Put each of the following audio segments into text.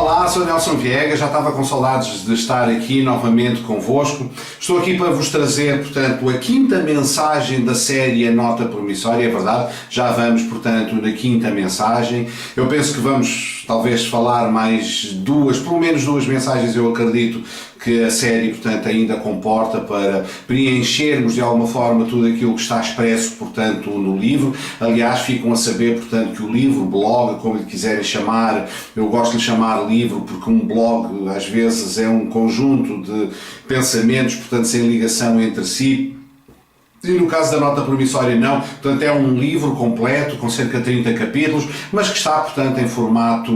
Olá, sou Nelson Viegas, já estava com saudades de estar aqui novamente convosco. Estou aqui para vos trazer, portanto, a quinta mensagem da série A Nota Promissória, é verdade, já vamos, portanto, na quinta mensagem. Eu penso que vamos, talvez, falar mais duas, pelo menos duas mensagens, eu acredito, que a série, portanto, ainda comporta para preenchermos de alguma forma tudo aquilo que está expresso, portanto, no livro. Aliás, ficam a saber, portanto, que o livro, blog, como lhe quiserem chamar, eu gosto de lhe chamar livro porque um blog às vezes é um conjunto de pensamentos, portanto, sem ligação entre si. E no caso da Nota Promissória não, portanto é um livro completo com cerca de 30 capítulos, mas que está, portanto, em formato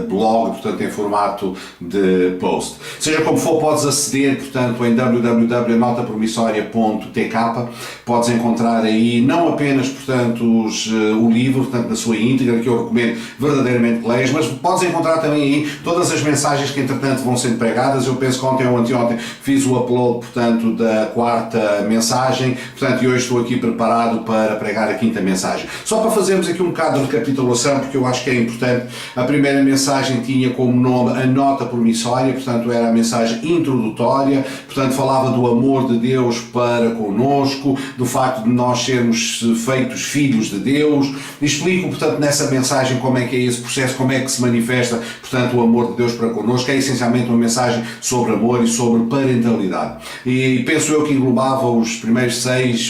blog, portanto em formato de post. Seja como for, podes aceder, portanto, em www.notapromissoria.tk, podes encontrar aí não apenas, portanto, o livro, portanto, na sua íntegra, que eu recomendo verdadeiramente que leias, mas podes encontrar também aí todas as mensagens que entretanto vão sendo pregadas. Eu penso que ontem ou anteontem fiz o upload, portanto, da quarta mensagem. Portanto, e hoje estou aqui preparado para pregar a quinta mensagem. Só para fazermos aqui um bocado de recapitulação, porque eu acho que é importante, a primeira mensagem tinha como nome A Nota Promissória, portanto era a mensagem introdutória, portanto falava do amor de Deus para connosco, do facto de nós sermos feitos filhos de Deus. Explico, portanto, nessa mensagem como é que é esse processo, como é que se manifesta, portanto, o amor de Deus para connosco. É essencialmente uma mensagem sobre amor e sobre parentalidade. E penso eu que englobava os primeiros seis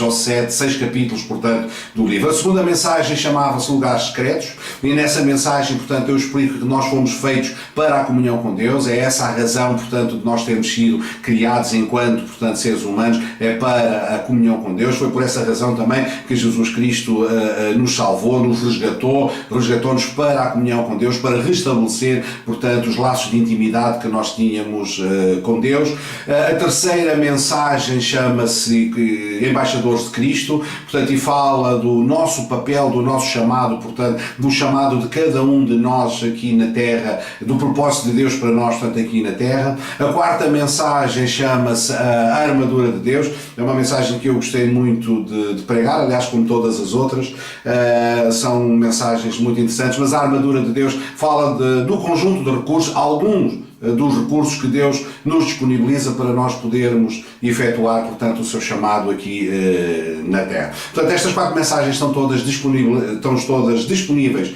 capítulos, portanto, do livro. A segunda mensagem chamava-se Lugares Secretos, e nessa mensagem, portanto, eu explico que nós fomos feitos para a comunhão com Deus. É essa a razão, portanto, de nós termos sido criados enquanto, portanto, seres humanos, é para a comunhão com Deus. Foi por essa razão também que Jesus Cristo nos salvou, nos resgatou-nos para a comunhão com Deus, para restabelecer, portanto, os laços de intimidade que nós tínhamos com Deus. A terceira mensagem chama-se Embaixadores de Cristo, portanto, e fala do nosso papel, do nosso chamado, portanto, do chamado de cada um de nós aqui na Terra, do propósito de Deus para nós, portanto, aqui na Terra. A quarta mensagem chama-se A Armadura de Deus. É uma mensagem que eu gostei muito de pregar, aliás, como todas as outras, são mensagens muito interessantes, mas a Armadura de Deus fala do conjunto de recursos, alguns dos recursos que Deus nos disponibiliza para nós podermos efetuar, portanto, o seu chamado aqui na Terra. Portanto, estas quatro mensagens estão todas disponíveis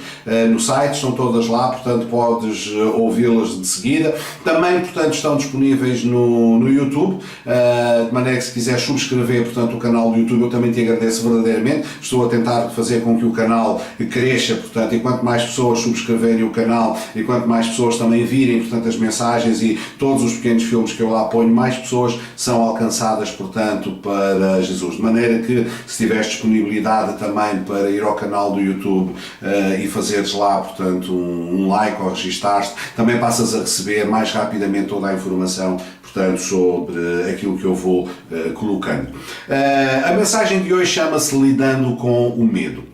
no site, estão todas lá, portanto, podes ouvi-las de seguida. Também, portanto, estão disponíveis no YouTube, de maneira que se quiseres subscrever, portanto, o canal do YouTube, eu também te agradeço verdadeiramente. Estou a tentar fazer com que o canal cresça, portanto, e quanto mais pessoas subscreverem o canal e quanto mais pessoas também virem, portanto, as mensagens e todos os pequenos filmes que eu lá ponho, mais pessoas são alcançadas, portanto, para Jesus. De maneira que, se tiveres disponibilidade também para ir ao canal do YouTube e fazeres lá, portanto, um like ou registares-te, também passas a receber mais rapidamente toda a informação, portanto, sobre aquilo que eu vou colocando. A mensagem de hoje chama-se Lidando com o Medo.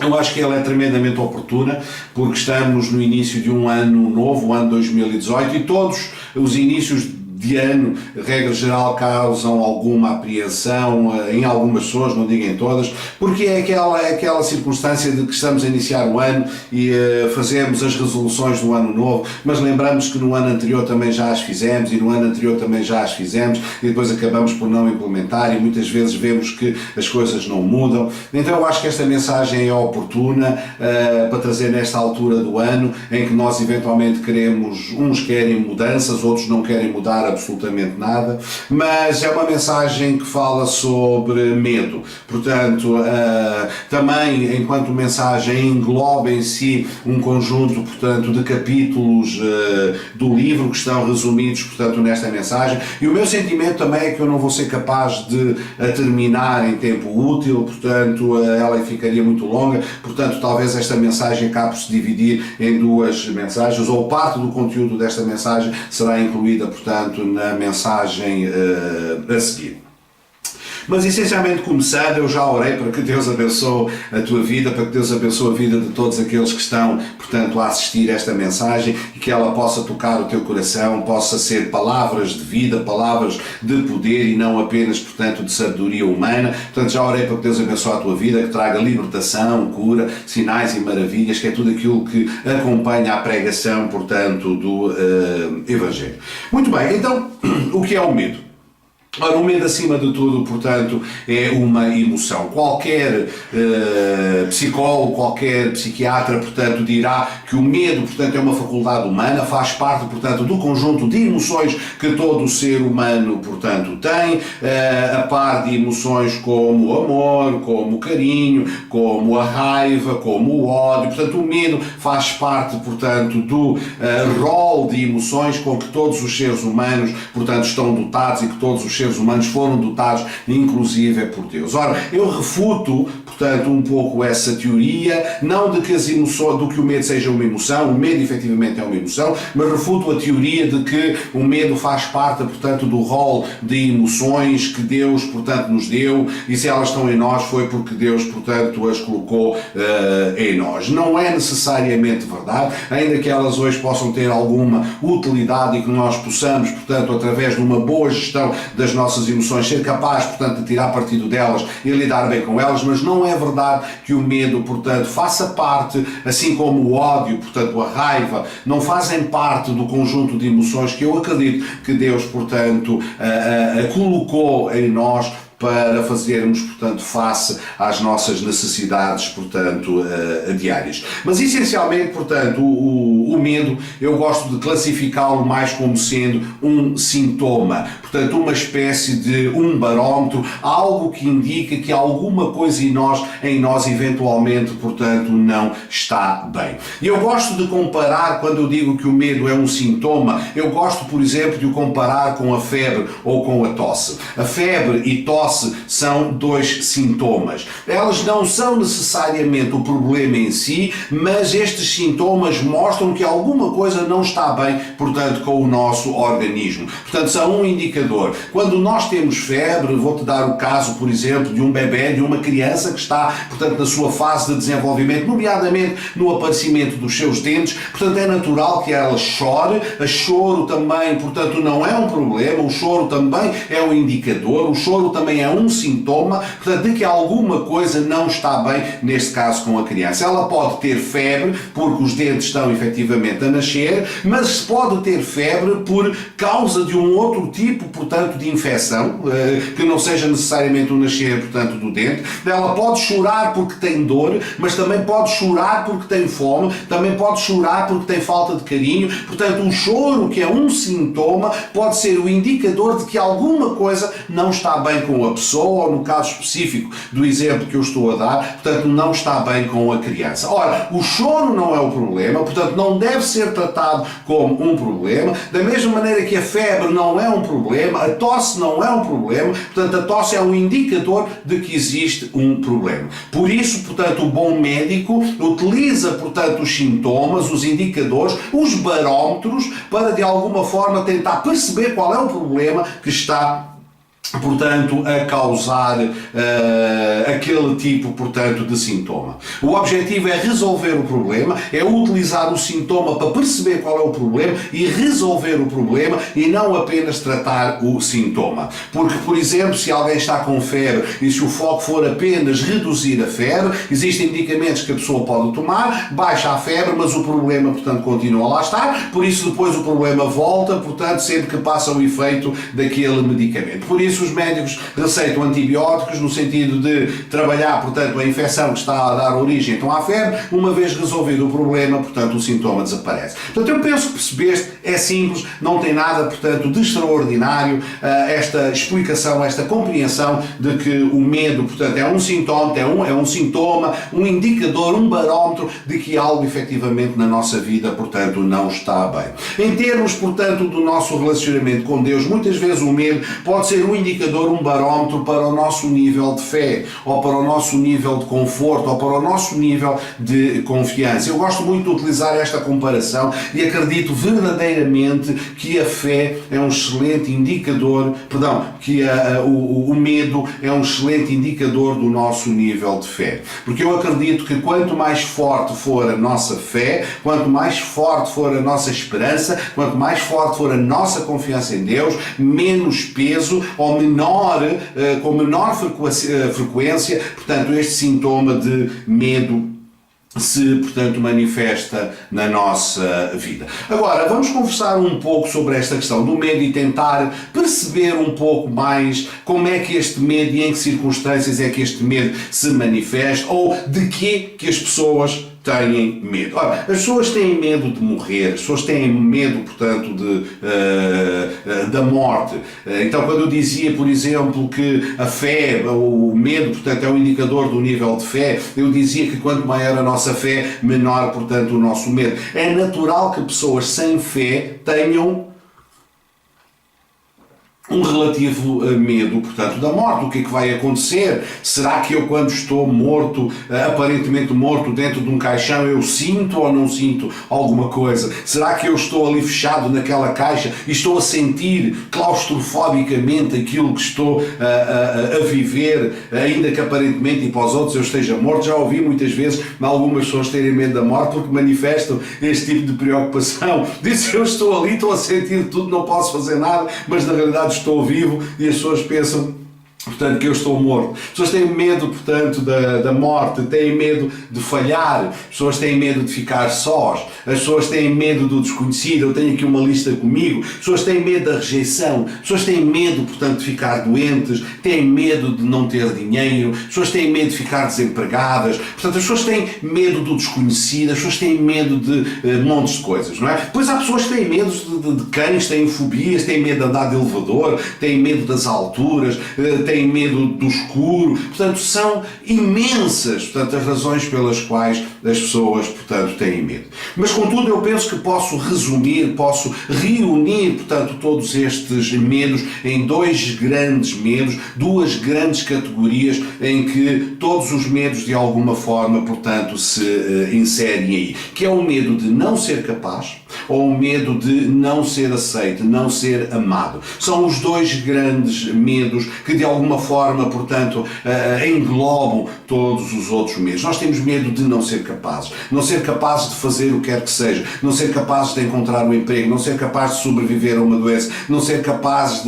Eu acho que ela é tremendamente oportuna, porque estamos no início de um ano novo, o ano 2018, e todos os inícios de ano, regra geral, causam alguma apreensão em algumas pessoas, não digo em todas, porque é aquela circunstância de que estamos a iniciar o ano e fazemos as resoluções do ano novo, mas lembramos que no ano anterior também já as fizemos, e no ano anterior também já as fizemos, e depois acabamos por não implementar, e muitas vezes vemos que as coisas não mudam. Então eu acho que esta mensagem é oportuna para trazer nesta altura do ano, em que nós eventualmente queremos, uns querem mudanças, outros não querem mudar absolutamente nada, mas é uma mensagem que fala sobre medo. Portanto, também, enquanto mensagem, engloba em si um conjunto, portanto, de capítulos do livro que estão resumidos, portanto, nesta mensagem, e o meu sentimento também é que eu não vou ser capaz de terminar em tempo útil, portanto, ela ficaria muito longa, portanto, talvez esta mensagem acabe por se dividir em duas mensagens, ou parte do conteúdo desta mensagem será incluída, portanto, na mensagem a seguir. Mas essencialmente começando, eu já orei para que Deus abençoe a tua vida, para que Deus abençoe a vida de todos aqueles que estão, portanto, a assistir a esta mensagem e que ela possa tocar o teu coração, possa ser palavras de vida, palavras de poder e não apenas, portanto, de sabedoria humana. Portanto, já orei para que Deus abençoe a tua vida, que traga libertação, cura, sinais e maravilhas, que é tudo aquilo que acompanha a pregação, portanto, do Evangelho. Muito bem, então, o que é o medo? Ora, o medo, acima de tudo, portanto, é uma emoção. Qualquer psicólogo, qualquer psiquiatra, portanto, dirá que o medo, portanto, é uma faculdade humana, faz parte, portanto, do conjunto de emoções que todo ser humano, portanto, tem, a par de emoções como o amor, como o carinho, como a raiva, como o ódio. Portanto, o medo faz parte, portanto, do rol de emoções com que todos os seres humanos, portanto, estão dotados e que todos os seres humanos foram dotados, inclusive por Deus. Ora, eu refuto, portanto, um pouco essa teoria, não de que as emoções, do que o medo seja uma emoção, o medo efetivamente é uma emoção, mas refuto a teoria de que o medo faz parte, portanto, do rol de emoções que Deus, portanto, nos deu, e se elas estão em nós foi porque Deus, portanto, as colocou em nós. Não é necessariamente verdade, ainda que elas hoje possam ter alguma utilidade e que nós possamos, portanto, através de uma boa gestão das nossas emoções, ser capaz, portanto, de tirar partido delas e lidar bem com elas, mas não é verdade que o medo, portanto, faça parte, assim como o ódio, portanto, a raiva, não fazem parte do conjunto de emoções que eu acredito que Deus, portanto, colocou em nós para fazermos, portanto, face às nossas necessidades, portanto, diárias. Mas, essencialmente, portanto, o medo, eu gosto de classificá-lo mais como sendo um sintoma, portanto, uma espécie de um barómetro, algo que indica que alguma coisa em nós eventualmente, portanto, não está bem. E eu gosto de comparar, quando eu digo que o medo é um sintoma, eu gosto, por exemplo, de o comparar com a febre ou com a tosse. A febre e tosse são dois sintomas. Elas não são necessariamente o problema em si, mas estes sintomas mostram que alguma coisa não está bem, portanto, com o nosso organismo. Portanto, são um indicador. Quando nós temos febre, vou-te dar o caso, por exemplo, de um bebê, de uma criança que está, portanto, na sua fase de desenvolvimento, nomeadamente no aparecimento dos seus dentes, portanto, é natural que ela chore. O choro também, portanto, não é um problema, o choro também é um indicador, o choro também é um sintoma, portanto, de que alguma coisa não está bem, neste caso com a criança. Ela pode ter febre, porque os dentes estão efetivamente a nascer, mas pode ter febre por causa de um outro tipo, portanto, de infecção, que não seja necessariamente o nascer, portanto, do dente. Ela pode chorar porque tem dor, mas também pode chorar porque tem fome, também pode chorar porque tem falta de carinho. Portanto, o choro, que é um sintoma, pode ser o indicador de que alguma coisa não está bem com a pessoa, ou no caso específico do exemplo que eu estou a dar, portanto, não está bem com a criança. Ora, o choro não é o problema, portanto, não deve ser tratado como um problema, da mesma maneira que a febre não é um problema, a tosse não é um problema, portanto, a tosse é um indicador de que existe um problema. Por isso, portanto, o bom médico utiliza, portanto, os sintomas, os indicadores, os barómetros, para de alguma forma tentar perceber qual é o problema que está, portanto, a causar aquele tipo, portanto, de sintoma. O objetivo é resolver o problema, é utilizar o sintoma para perceber qual é o problema e resolver o problema e não apenas tratar o sintoma. Porque, por exemplo, se alguém está com febre e se o foco for apenas reduzir a febre, existem medicamentos que a pessoa pode tomar, baixa a febre, mas o problema, portanto, continua a lá estar, por isso depois o problema volta, portanto, sempre que passa o efeito daquele medicamento. Por isso os médicos receitam antibióticos no sentido de trabalhar, portanto, a infecção que está a dar origem então à febre. Uma vez resolvido o problema, portanto, o sintoma desaparece. Portanto, eu penso que percebeste, é simples, não tem nada, portanto, de extraordinário esta explicação, esta compreensão de que o medo, portanto, é um sintoma, um indicador, um barómetro de que algo efetivamente na nossa vida, portanto, não está bem. Em termos, portanto, do nosso relacionamento com Deus, muitas vezes o medo pode ser um indicador indicador, um barómetro para o nosso nível de fé, ou para o nosso nível de conforto, ou para o nosso nível de confiança. Eu gosto muito de utilizar esta comparação e acredito verdadeiramente que a fé é um excelente indicador, que o medo é um excelente indicador do nosso nível de fé. Porque eu acredito que quanto mais forte for a nossa fé, quanto mais forte for a nossa esperança, quanto mais forte for a nossa confiança em Deus, menos peso ou com menor frequência, portanto, este sintoma de medo se, portanto, manifesta na nossa vida. Agora, vamos conversar um pouco sobre esta questão do medo e tentar perceber um pouco mais como é que este medo e em que circunstâncias é que este medo se manifesta, ou de que as pessoas têm medo. Ora, as pessoas têm medo de morrer, as pessoas têm medo, portanto, da morte. Então, quando eu dizia, por exemplo, que a fé, o medo, portanto, é um indicador do nível de fé, eu dizia que quanto maior a nossa fé, menor, portanto, o nosso medo. É natural que pessoas sem fé tenham um relativo medo, portanto, da morte. O que é que vai acontecer? Será que eu, quando estou morto, aparentemente morto, dentro de um caixão, eu sinto ou não sinto alguma coisa? Será que eu estou ali fechado naquela caixa e estou a sentir claustrofobicamente aquilo que estou a viver, ainda que aparentemente e para os outros eu esteja morto? Já ouvi muitas vezes algumas pessoas terem medo da morte porque manifestam este tipo de preocupação. Dizem, eu estou ali, estou a sentir tudo, não posso fazer nada, mas na realidade estou vivo, e as pessoas pensam, portanto, que eu estou morto. As pessoas têm medo, portanto, da morte, têm medo de falhar, as pessoas têm medo de ficar sós, as pessoas têm medo do desconhecido. Eu tenho aqui uma lista comigo. As pessoas têm medo da rejeição, as pessoas têm medo, portanto, de ficar doentes, têm medo de não ter dinheiro, as pessoas têm medo de ficar desempregadas, portanto, as pessoas têm medo do desconhecido, as pessoas têm medo de montes de coisas, não é? Depois há pessoas que têm medo de cães, têm fobias, têm medo de andar de elevador, têm medo das alturas, têm medo do escuro. Portanto, são imensas, portanto, as razões pelas quais as pessoas, portanto, têm medo. Mas, contudo, eu penso que posso resumir, posso reunir, portanto, todos estes medos em dois grandes medos, duas grandes categorias em que todos os medos, de alguma forma, portanto, se inserem aí. Que é o medo de não ser capaz ou o medo de não ser aceito, não ser amado. São os dois grandes medos que, de alguma forma, portanto, englobam todos os outros medos. Nós temos medo de não ser capazes de fazer o que quer que seja, não ser capazes de encontrar um emprego, não ser capazes de sobreviver a uma doença, não ser capazes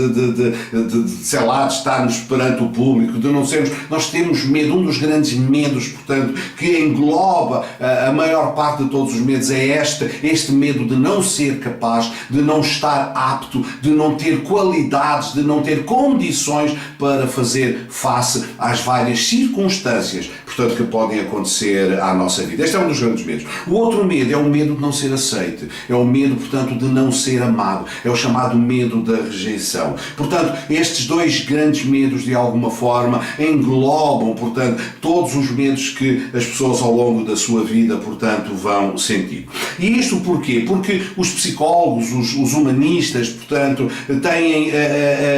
sei lá, de estarmos perante o público, de não sermos. Nós temos medo, um dos grandes medos, portanto, que engloba a maior parte de todos os medos, é este medo de não ser capaz, de não estar apto, de não ter qualidades, de não ter condições para fazer face às várias circunstâncias, portanto, que podem acontecer à nossa vida. Este é um dos grandes medos. O outro medo é o medo de não ser aceite, é o medo, portanto, de não ser amado, é o chamado medo da rejeição. Portanto, estes dois grandes medos, de alguma forma, englobam, portanto, todos os medos que as pessoas ao longo da sua vida, portanto, vão sentir. E isto porquê? Porque os psicólogos, os humanistas, portanto, têm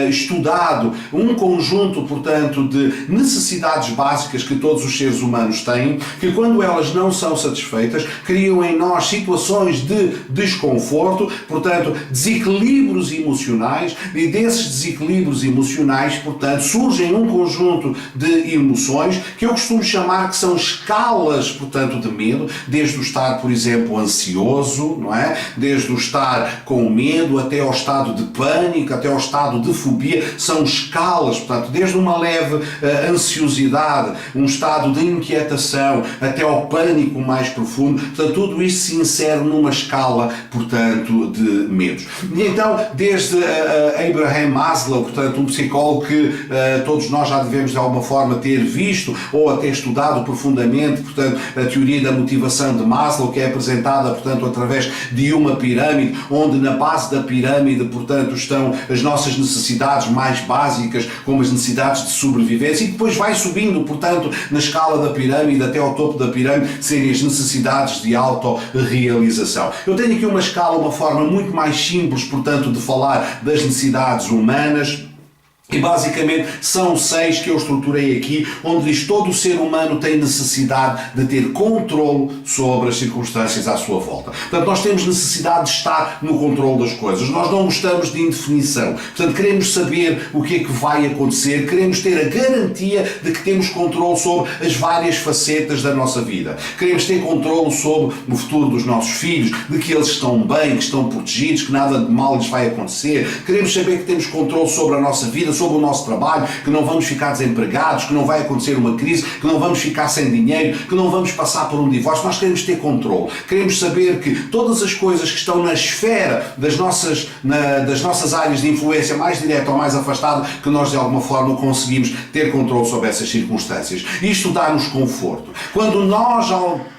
estudado um conjunto, portanto, de necessidades básicas que todos os seres humanos têm, que quando elas não são satisfeitas, criam em nós situações de desconforto, portanto, desequilíbrios emocionais, e desses desequilíbrios emocionais, portanto, surgem um conjunto de emoções que eu costumo chamar que são escalas, portanto, de medo, desde o estar, por exemplo, ansioso, não é? Desde o estar com medo até ao estado de pânico, até ao estado de fobia, são escalas, portanto, desde uma leve ansiosidade, um estado de inquietação, até ao pânico mais profundo. Portanto, tudo isto se insere numa escala, portanto, de medos. E então, desde Abraham Maslow, portanto, um psicólogo que todos nós já devemos de alguma forma ter visto ou até estudado profundamente, portanto, a teoria da motivação de Maslow, que é apresentada, portanto, através de uma pirâmide, onde na base da pirâmide, portanto, estão as nossas necessidades mais básicas, como as necessidades de sobrevivência, e depois vai subindo, portanto, na escala da pirâmide até ao topo da pirâmide, serem as necessidades de autorrealização. Eu tenho aqui uma escala, uma forma muito mais simples, portanto, de falar das necessidades humanas, E basicamente são 6 que eu estruturei aqui, onde diz todo o ser humano tem necessidade de ter controle sobre as circunstâncias à sua volta. Portanto, nós temos necessidade de estar no controle das coisas. Nós não gostamos de indefinição. Portanto, queremos saber o que é que vai acontecer, queremos ter a garantia de que temos controle sobre as várias facetas da nossa vida. Queremos ter controle sobre o futuro dos nossos filhos, de que eles estão bem, que estão protegidos, que nada de mal lhes vai acontecer. Queremos saber que temos controle sobre a nossa vida, sobre o nosso trabalho, que não vamos ficar desempregados, que não vai acontecer uma crise, que não vamos ficar sem dinheiro, que não vamos passar por um divórcio. Nós queremos ter controle. Queremos saber que todas as coisas que estão na esfera das nossas áreas de influência mais direta ou mais afastada, que nós de alguma forma conseguimos ter controle sobre essas circunstâncias. Isto dá-nos conforto. Quando nós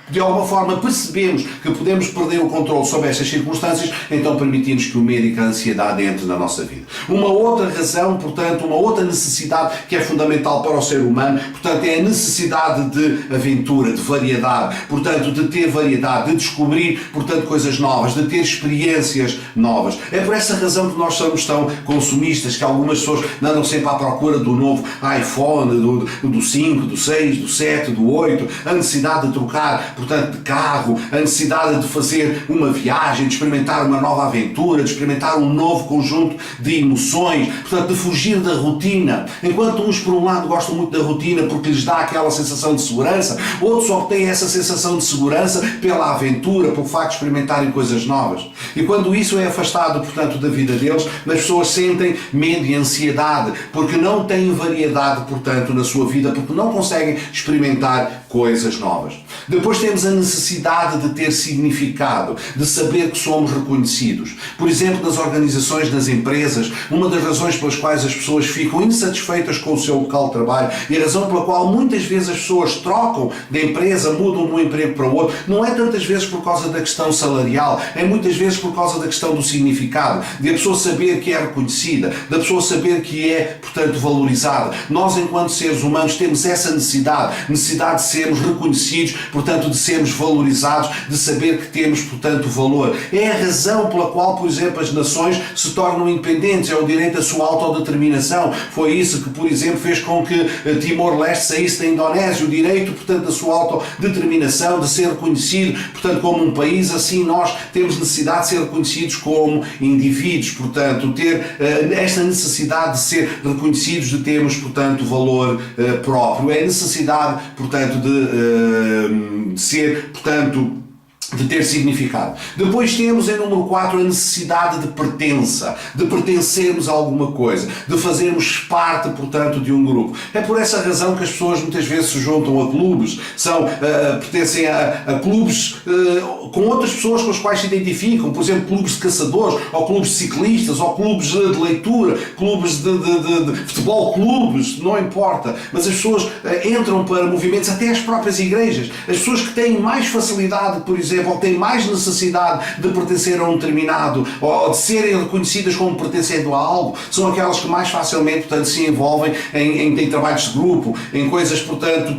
de alguma forma percebemos que podemos perder o controle sobre estas circunstâncias, então permitimos que o medo e que a ansiedade entre na nossa vida. Uma outra razão, portanto, uma outra necessidade que é fundamental para o ser humano, portanto, é a necessidade de aventura, de variedade, portanto, de ter variedade, de descobrir, portanto, coisas novas, de ter experiências novas. É por essa razão que nós somos tão consumistas, que algumas pessoas andam sempre à procura do novo iPhone, do 5, do 6, do 7, do 8, a necessidade de trocar, portanto, de carro, a necessidade de fazer uma viagem, de experimentar uma nova aventura, de experimentar um novo conjunto de emoções, portanto, de fugir da rotina. Enquanto uns, por um lado, gostam muito da rotina porque lhes dá aquela sensação de segurança, outros obtêm essa sensação de segurança pela aventura, pelo facto de experimentarem coisas novas. E quando isso é afastado, portanto, da vida deles, as pessoas sentem medo e ansiedade, porque não têm variedade, portanto, na sua vida, porque não conseguem experimentar coisas novas. Depois temos a necessidade de ter significado, de saber que somos reconhecidos. Por exemplo, nas organizações, nas empresas, uma das razões pelas quais as pessoas ficam insatisfeitas com o seu local de trabalho e a razão pela qual muitas vezes as pessoas trocam de empresa, mudam de um emprego para o outro, não é tantas vezes por causa da questão salarial, é muitas vezes por causa da questão do significado, de a pessoa saber que é reconhecida, da pessoa saber que é, portanto, valorizada. Nós, enquanto seres humanos, temos essa necessidade de sermos reconhecidos, portanto, de sermos valorizados, de saber que temos, portanto, valor. É a razão pela qual, por exemplo, as nações se tornam independentes, é o direito à sua autodeterminação. Foi isso que, por exemplo, fez com que Timor-Leste saísse da Indonésia, o direito, portanto, da sua autodeterminação, de ser reconhecido, portanto, como um país. Assim, nós temos necessidade de ser reconhecidos como indivíduos, portanto, ter esta necessidade de ser reconhecidos, de termos, portanto, valor próprio. É a necessidade, portanto, de ser, portanto, de ter significado. Depois temos, em número 4, a necessidade de pertença, de pertencermos a alguma coisa, de fazermos parte, portanto, de um grupo. É por essa razão que as pessoas muitas vezes se juntam a clubes, pertencem a clubes com outras pessoas com as quais se identificam, por exemplo, clubes de caçadores, ou clubes de ciclistas, ou clubes de leitura, clubes de futebol, clubes, não importa, mas as pessoas entram para movimentos, até as próprias igrejas. As pessoas que têm mais facilidade, por exemplo, ou têm mais necessidade de pertencer a um determinado, ou de serem reconhecidas como pertencendo a algo, são aquelas que mais facilmente, portanto, se envolvem em trabalhos de grupo, em coisas, portanto,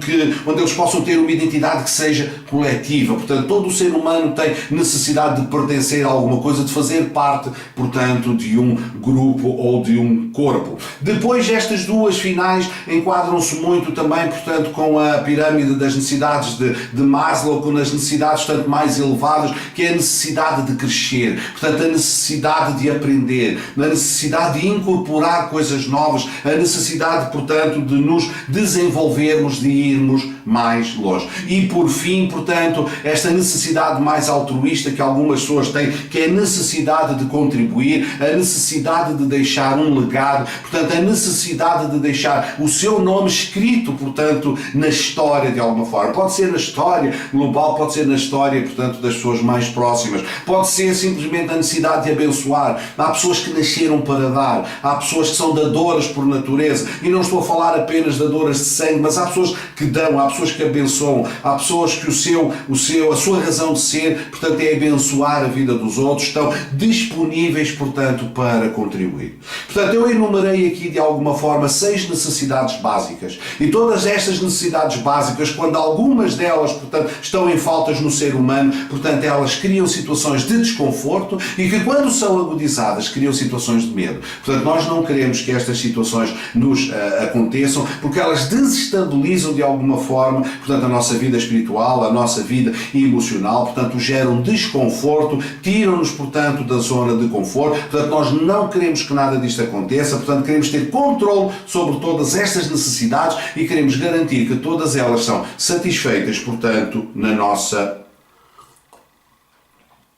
onde eles possam ter uma identidade que seja coletiva. Portanto, todo o ser humano tem necessidade de pertencer a alguma coisa, de fazer parte, portanto, de um grupo ou de um corpo. Depois, estas duas finais enquadram-se muito também, portanto, com a pirâmide das necessidades de Maslow, com as necessidades, portanto, mais elevadas, que é a necessidade de crescer, portanto, a necessidade de aprender, a necessidade de incorporar coisas novas, a necessidade, portanto, de nos desenvolvermos, de irmos mais longe. E, por fim, portanto, esta necessidade mais altruísta que algumas pessoas têm, que é a necessidade de contribuir, a necessidade de deixar um legado, portanto, a necessidade de deixar o seu nome escrito, portanto, na história de alguma forma. Pode ser na história global, pode ser na história, portanto, das pessoas mais próximas. Pode ser simplesmente a necessidade de abençoar. Há pessoas que nasceram para dar. Há pessoas que são dadoras por natureza. E não estou a falar apenas dadoras de sangue, mas há pessoas que dão, há pessoas que abençoam. Há pessoas que a sua razão de ser, portanto, é abençoar a vida dos outros. Estão disponíveis, portanto, para contribuir. Portanto, eu enumerei aqui, de alguma forma, 6 necessidades básicas. E todas estas necessidades básicas, quando algumas delas, portanto, estão em faltas no ser humano, portanto, elas criam situações de desconforto e que, quando são agudizadas, criam situações de medo. Portanto, nós não queremos que estas situações nos aconteçam, porque elas desestabilizam de alguma forma, portanto, a nossa vida espiritual, a nossa vida emocional, portanto, geram desconforto, tiram-nos, portanto, da zona de conforto. Portanto, nós não queremos que nada disto aconteça, portanto, queremos ter controle sobre todas estas necessidades e queremos garantir que todas elas são satisfeitas, portanto, na nossa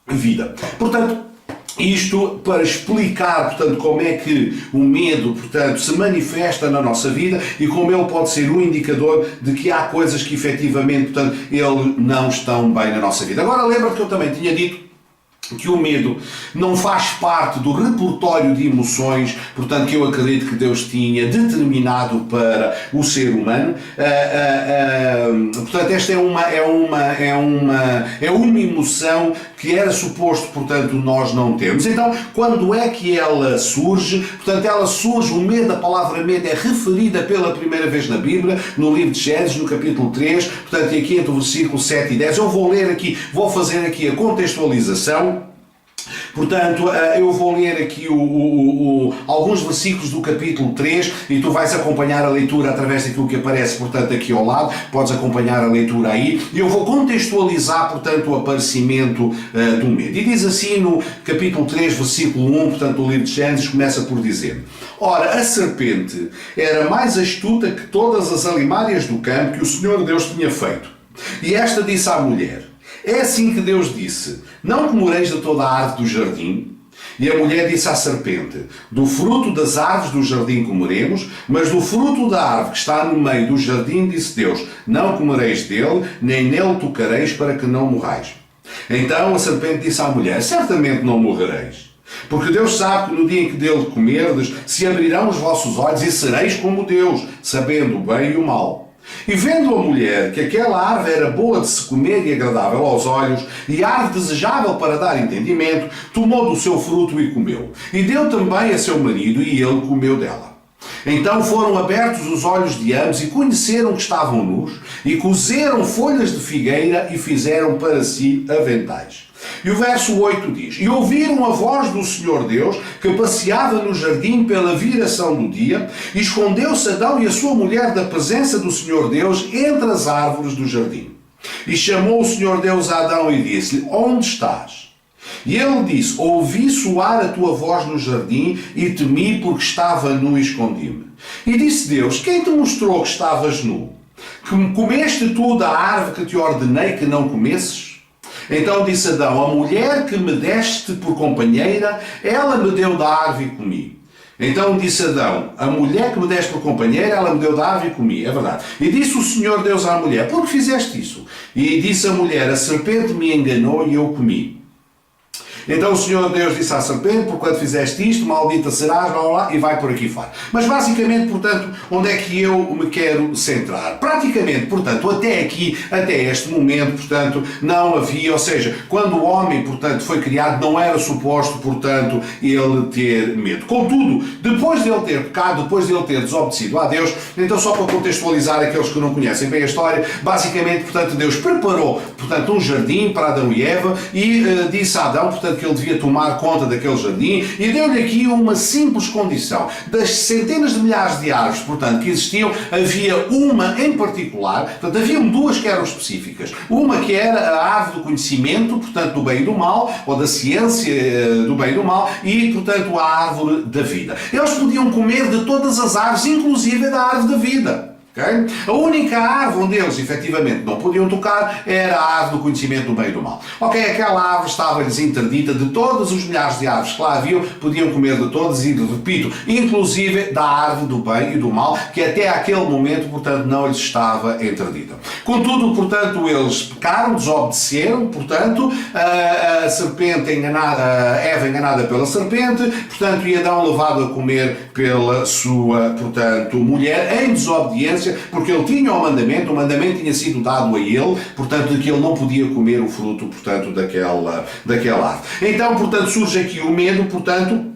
vida. Portanto, isto para explicar, portanto, como é que o medo, portanto, se manifesta na nossa vida e como ele pode ser um indicador de que há coisas que efetivamente, portanto, ele não estão bem na nossa vida. Agora, lembra que eu também tinha dito que o medo não faz parte do repertório de emoções, portanto, que eu acredito que Deus tinha determinado para o ser humano. Portanto, esta é uma emoção que era suposto, portanto, nós não termos. Então, quando é que ela surge? Portanto, ela surge, o medo, a palavra medo é referida pela primeira vez na Bíblia, no livro de Gênesis, no capítulo 3, portanto, e aqui entre o versículo 7 e 10. Eu vou ler aqui, vou fazer aqui a contextualização. Portanto, eu vou ler aqui alguns versículos do capítulo 3 e tu vais acompanhar a leitura através daquilo que aparece, portanto, aqui ao lado. Podes acompanhar a leitura aí. E eu vou contextualizar, portanto, o aparecimento do medo. E diz assim no capítulo 3, versículo 1, portanto, do livro de Gênesis, começa por dizer: Ora, a serpente era mais astuta que todas as alimárias do campo que o Senhor Deus tinha feito. E esta disse à mulher: É assim que Deus disse: Não comereis de toda a árvore do jardim? E a mulher disse à serpente: Do fruto das árvores do jardim comeremos, mas do fruto da árvore que está no meio do jardim, disse Deus: Não comereis dele, nem nele tocareis, para que não morrais. Então a serpente disse à mulher: Certamente não morrereis, porque Deus sabe que no dia em que dele comerdes, se abrirão os vossos olhos e sereis como Deus, sabendo o bem e o mal. E vendo a mulher que aquela árvore era boa de se comer e agradável aos olhos, e árvore desejável para dar entendimento, tomou do seu fruto e comeu. E deu também a seu marido, e ele comeu dela. Então foram abertos os olhos de ambos e conheceram que estavam nus, e cozeram folhas de figueira e fizeram para si aventais. E o verso 8 diz: E ouviram a voz do Senhor Deus, que passeava no jardim pela viração do dia, e escondeu-se Adão e a sua mulher da presença do Senhor Deus entre as árvores do jardim. E chamou o Senhor Deus a Adão e disse-lhe: Onde estás? E ele disse: Ouvi soar a tua voz no jardim e temi, porque estava nu e escondi-me. E disse Deus: Quem te mostrou que estavas nu? Que comeste tu da árvore que te ordenei que não comesses? Então disse Adão: A mulher que me deste por companheira, ela me deu da árvore e comi. Então disse Adão: A mulher que me deste por companheira, ela me deu da árvore e comi. É verdade. E disse o Senhor Deus à mulher: Por que fizeste isso? E disse a mulher: A serpente me enganou e eu comi. Então o Senhor Deus disse à serpente: Porquanto fizeste isto, maldita serás, blá, blá, blá, e vai por aqui fora. Mas basicamente, portanto, onde é que eu me quero centrar? Praticamente, portanto, até aqui, até este momento, portanto, não havia, ou seja, quando o homem, portanto, foi criado, não era suposto, portanto, ele ter medo. Contudo, depois de ele ter pecado, depois de ele ter desobedecido a Deus, então só para contextualizar aqueles que não conhecem bem a história, basicamente, portanto, Deus preparou, portanto, um jardim para Adão e Eva e disse a Adão, portanto, que ele devia tomar conta daquele jardim e deu-lhe aqui uma simples condição. Das centenas de milhares de árvores, portanto, que existiam, havia uma em particular, portanto, haviam duas que eram específicas. Uma que era a árvore do conhecimento, portanto, do bem e do mal, ou da ciência do bem e do mal, e, portanto, a árvore da vida. Eles podiam comer de todas as árvores, inclusive da árvore da vida. Okay? A única árvore onde eles efetivamente não podiam tocar era a árvore do conhecimento do bem e do mal. Ok, aquela árvore estava-lhes interdita de todas os milhares de árvores que lá haviam, podiam comer de todas e, repito, inclusive da árvore do bem e do mal, que até aquele momento, portanto, não lhes estava interdita. Contudo, portanto, eles pecaram, desobedeceram, portanto, a serpente enganada, a Eva enganada pela serpente, portanto, e Adão levado a comer pela sua, portanto, mulher em desobediência, porque ele tinha o mandamento tinha sido dado a ele, portanto, de que ele não podia comer o fruto, portanto, daquela árvore. Então, portanto, surge aqui o medo, portanto,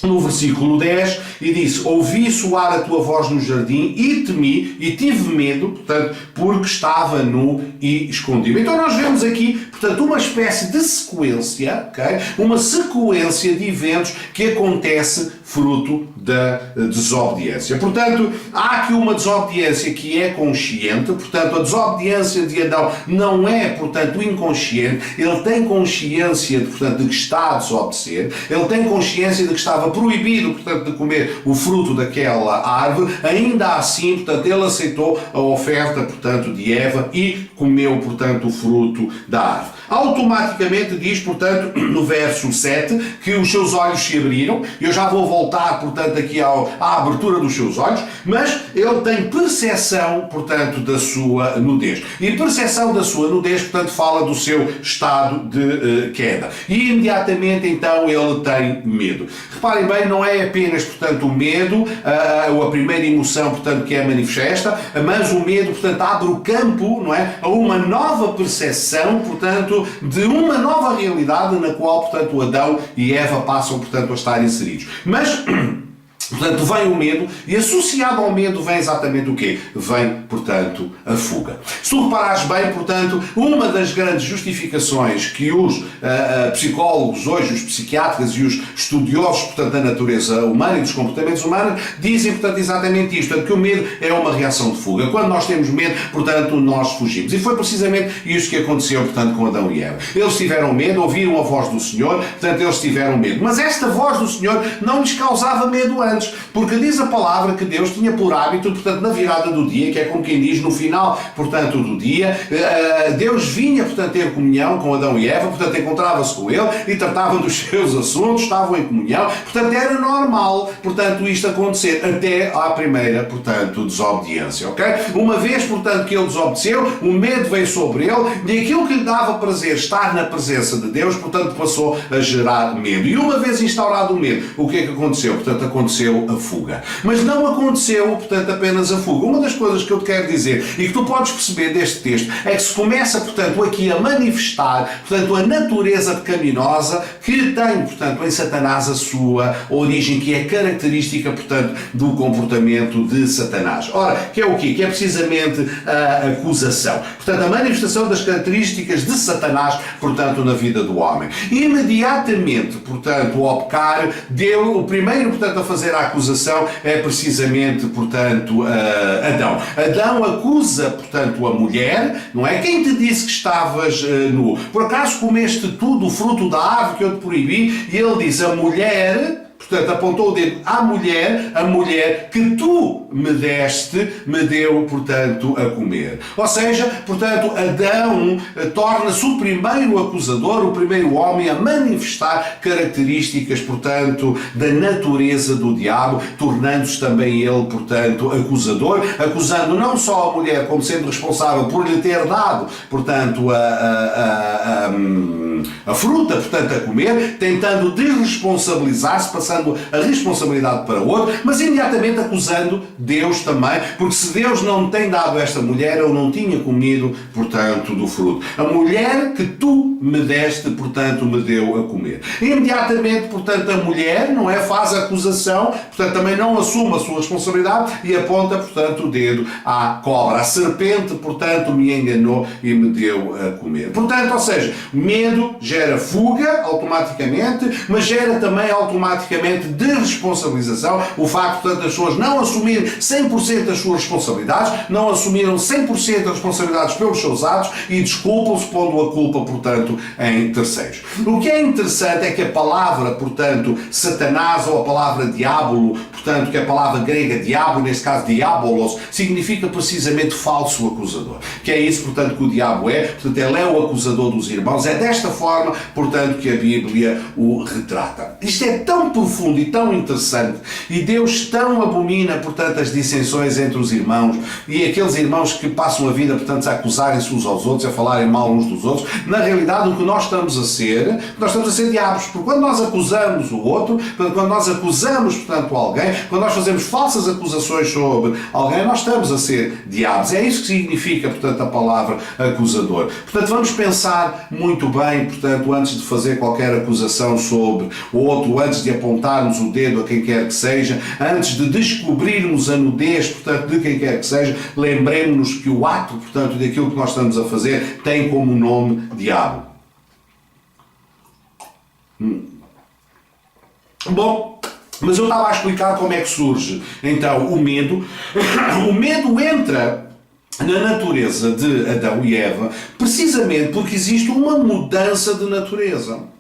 no versículo 10, e disse: ouvi soar a tua voz no jardim e temi e tive medo, portanto, porque estava nu e escondido. Então nós vemos aqui, portanto, uma espécie de sequência, okay? Uma sequência de eventos que acontece fruto da desobediência. Portanto, há aqui uma desobediência que é consciente, portanto, a desobediência de Adão não é, portanto, inconsciente, ele tem consciência, portanto, de que está a desobedecer, ele tem consciência de que estava proibido, portanto, de comer o fruto daquela árvore, ainda assim, portanto, ele aceitou a oferta, portanto, de Eva e comeu, portanto, o fruto da árvore. Automaticamente diz, portanto, no verso 7, que os seus olhos se abriram. Eu já vou voltar, portanto, aqui à abertura dos seus olhos, mas ele tem percepção, portanto, da sua nudez. E percepção da sua nudez, portanto, fala do seu estado de queda. E imediatamente, então, ele tem medo. Reparem bem, não é apenas, portanto, o medo, a primeira emoção, portanto, que é manifesta, mas o medo, portanto, abre o campo, não é, a uma nova percepção, portanto, de uma nova realidade na qual, portanto, Adão e Eva passam, portanto, a estar inseridos. Mas, portanto, vem o medo e associado ao medo vem exatamente o quê? Vem, portanto, a fuga. Se tu reparares bem, portanto, uma das grandes justificações que os psicólogos hoje, os psiquiatras e os estudiosos, portanto, da natureza humana e dos comportamentos humanos dizem, portanto, exatamente isto, portanto, que o medo é uma reação de fuga. Quando nós temos medo, portanto, nós fugimos. E foi precisamente isso que aconteceu, portanto, com Adão e Eva. Eles tiveram medo, ouviram a voz do Senhor, portanto, eles tiveram medo. Mas esta voz do Senhor não lhes causava medo antes. Porque diz a palavra que Deus tinha por hábito, portanto, na virada do dia, que é como quem diz, no final, portanto, do dia, Deus vinha, portanto, ter comunhão com Adão e Eva, portanto, encontrava-se com ele e tratava dos seus assuntos, estavam em comunhão, portanto, era normal, portanto, isto acontecer, até à primeira, portanto, desobediência, ok? Uma vez, portanto, que ele desobedeceu, o medo veio sobre ele e aquilo que lhe dava prazer estar na presença de Deus, portanto, passou a gerar medo. E uma vez instaurado o medo, o que é que aconteceu? Portanto, aconteceu a fuga. Mas não aconteceu, portanto, apenas a fuga. Uma das coisas que eu te quero dizer e que tu podes perceber deste texto é que se começa, portanto, aqui a manifestar, portanto, a natureza pecaminosa que tem, portanto, em Satanás a sua origem, que é característica, portanto, do comportamento de Satanás. Ora, que é o quê? Que é precisamente a acusação. Portanto, a manifestação das características de Satanás, portanto, na vida do homem. Imediatamente, portanto, ao pecar, deu o primeiro, portanto, a fazer a acusação é precisamente, portanto, Adão. Adão acusa, portanto, a mulher, não é? Quem te disse que estavas nu? Por acaso comeste tu do fruto da árvore que eu te proibi? E ele diz, a mulher... Portanto, apontou o dedo à mulher, a mulher que tu me deste, me deu, portanto, a comer. Ou seja, portanto, Adão torna-se o primeiro acusador, o primeiro homem a manifestar características, portanto, da natureza do diabo, tornando-se também ele, portanto, acusador, acusando não só a mulher como sendo responsável por lhe ter dado, portanto, a fruta, portanto, a comer, tentando desresponsabilizar-se, passando a responsabilidade para o outro, mas imediatamente acusando Deus também, porque se Deus não tem dado a esta mulher, eu não tinha comido, portanto, do fruto. A mulher que tu me deste, portanto, me deu a comer. Imediatamente, portanto, a mulher, não é, faz a acusação, portanto, também não assume a sua responsabilidade e aponta, portanto, o dedo à cobra. A serpente, portanto, me enganou e me deu a comer. Portanto, ou seja, medo gera fuga automaticamente, mas gera também automaticamente desresponsabilização, o facto, portanto, das pessoas não assumirem 100% das suas responsabilidades, não assumiram 100% das responsabilidades pelos seus atos e desculpam-se pondo a culpa, portanto, em terceiros. O que é interessante é que a palavra, portanto, Satanás ou a palavra diabolo, portanto, que é a palavra grega diabo, neste caso diabolos, significa precisamente falso acusador. Que é isso, portanto, que o diabo é. Portanto, ele é o acusador dos irmãos. É desta forma, portanto, que a Bíblia o retrata. Isto é tão profundo e tão interessante e Deus tão abomina, portanto, as dissensões entre os irmãos e aqueles irmãos que passam a vida, portanto, a acusarem-se uns aos outros, a falarem mal uns dos outros. Na realidade, o que nós estamos a ser diabos, porque quando nós acusamos o outro, quando nós acusamos, portanto, alguém, quando nós fazemos falsas acusações sobre alguém, nós estamos a ser diabos. É isso que significa, portanto, a palavra acusador. Portanto, vamos pensar muito bem, portanto, antes de fazer qualquer acusação sobre o outro, antes de apontar apontarmos o dedo a quem quer que seja, antes de descobrirmos a nudez, portanto, de quem quer que seja, lembremos-nos que o ato, portanto, daquilo que nós estamos a fazer tem como nome diabo. Bom, mas eu estava a explicar como é que surge então o medo. O medo entra na natureza de Adão e Eva precisamente porque existe uma mudança de natureza.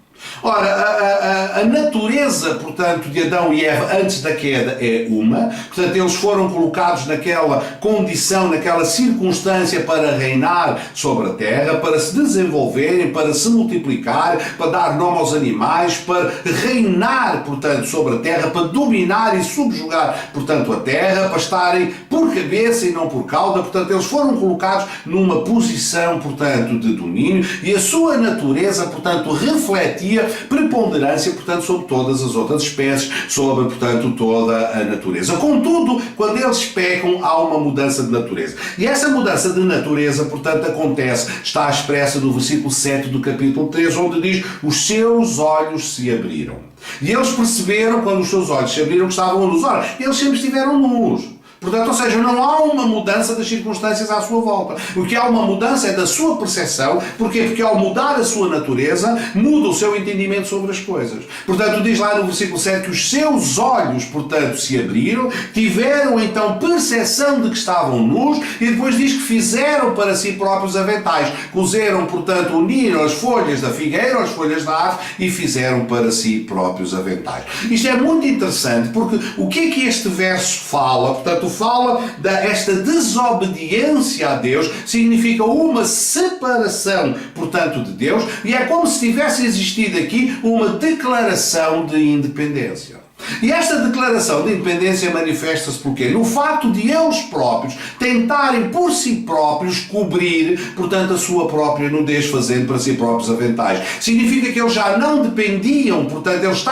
Ora, a natureza, portanto, de Adão e Eva antes da queda é uma, portanto, eles foram colocados naquela condição, naquela circunstância para reinar sobre a terra, para se desenvolverem, para se multiplicar, para dar nome aos animais, para reinar, portanto, sobre a terra, para dominar e subjugar, portanto, a terra, para estarem por cabeça e não por cauda, portanto, eles foram colocados numa posição, portanto, de domínio e a sua natureza, portanto, refletia preponderância, portanto, sobre todas as outras espécies, sobre, portanto, toda a natureza. Contudo, quando eles pecam, há uma mudança de natureza. E essa mudança de natureza, portanto, acontece, está expressa no versículo 7 do capítulo 3, onde diz: os seus olhos se abriram. E eles perceberam, quando os seus olhos se abriram, que estavam nus. Ora, eles sempre estiveram nus. Portanto, ou seja, não há uma mudança das circunstâncias à sua volta. O que há uma mudança é da sua percepção. Porquê? Porque ao mudar a sua natureza, muda o seu entendimento sobre as coisas. Portanto, diz lá no versículo 7 que os seus olhos, portanto, se abriram, tiveram então percepção de que estavam nus e depois diz que fizeram para si próprios aventais. Cozeram, portanto, uniram as folhas da figueira, as folhas da árvore e fizeram para si próprios aventais. Isto é muito interessante porque o que é que este verso fala? Portanto, fala desta desobediência a Deus, significa uma separação, portanto, de Deus, e é como se tivesse existido aqui uma declaração de independência. E esta declaração de independência manifesta-se por quê? No facto de eles próprios tentarem por si próprios cobrir, portanto, a sua própria nudez, fazendo para si próprios aventais. Significa que eles já não dependiam, portanto, eles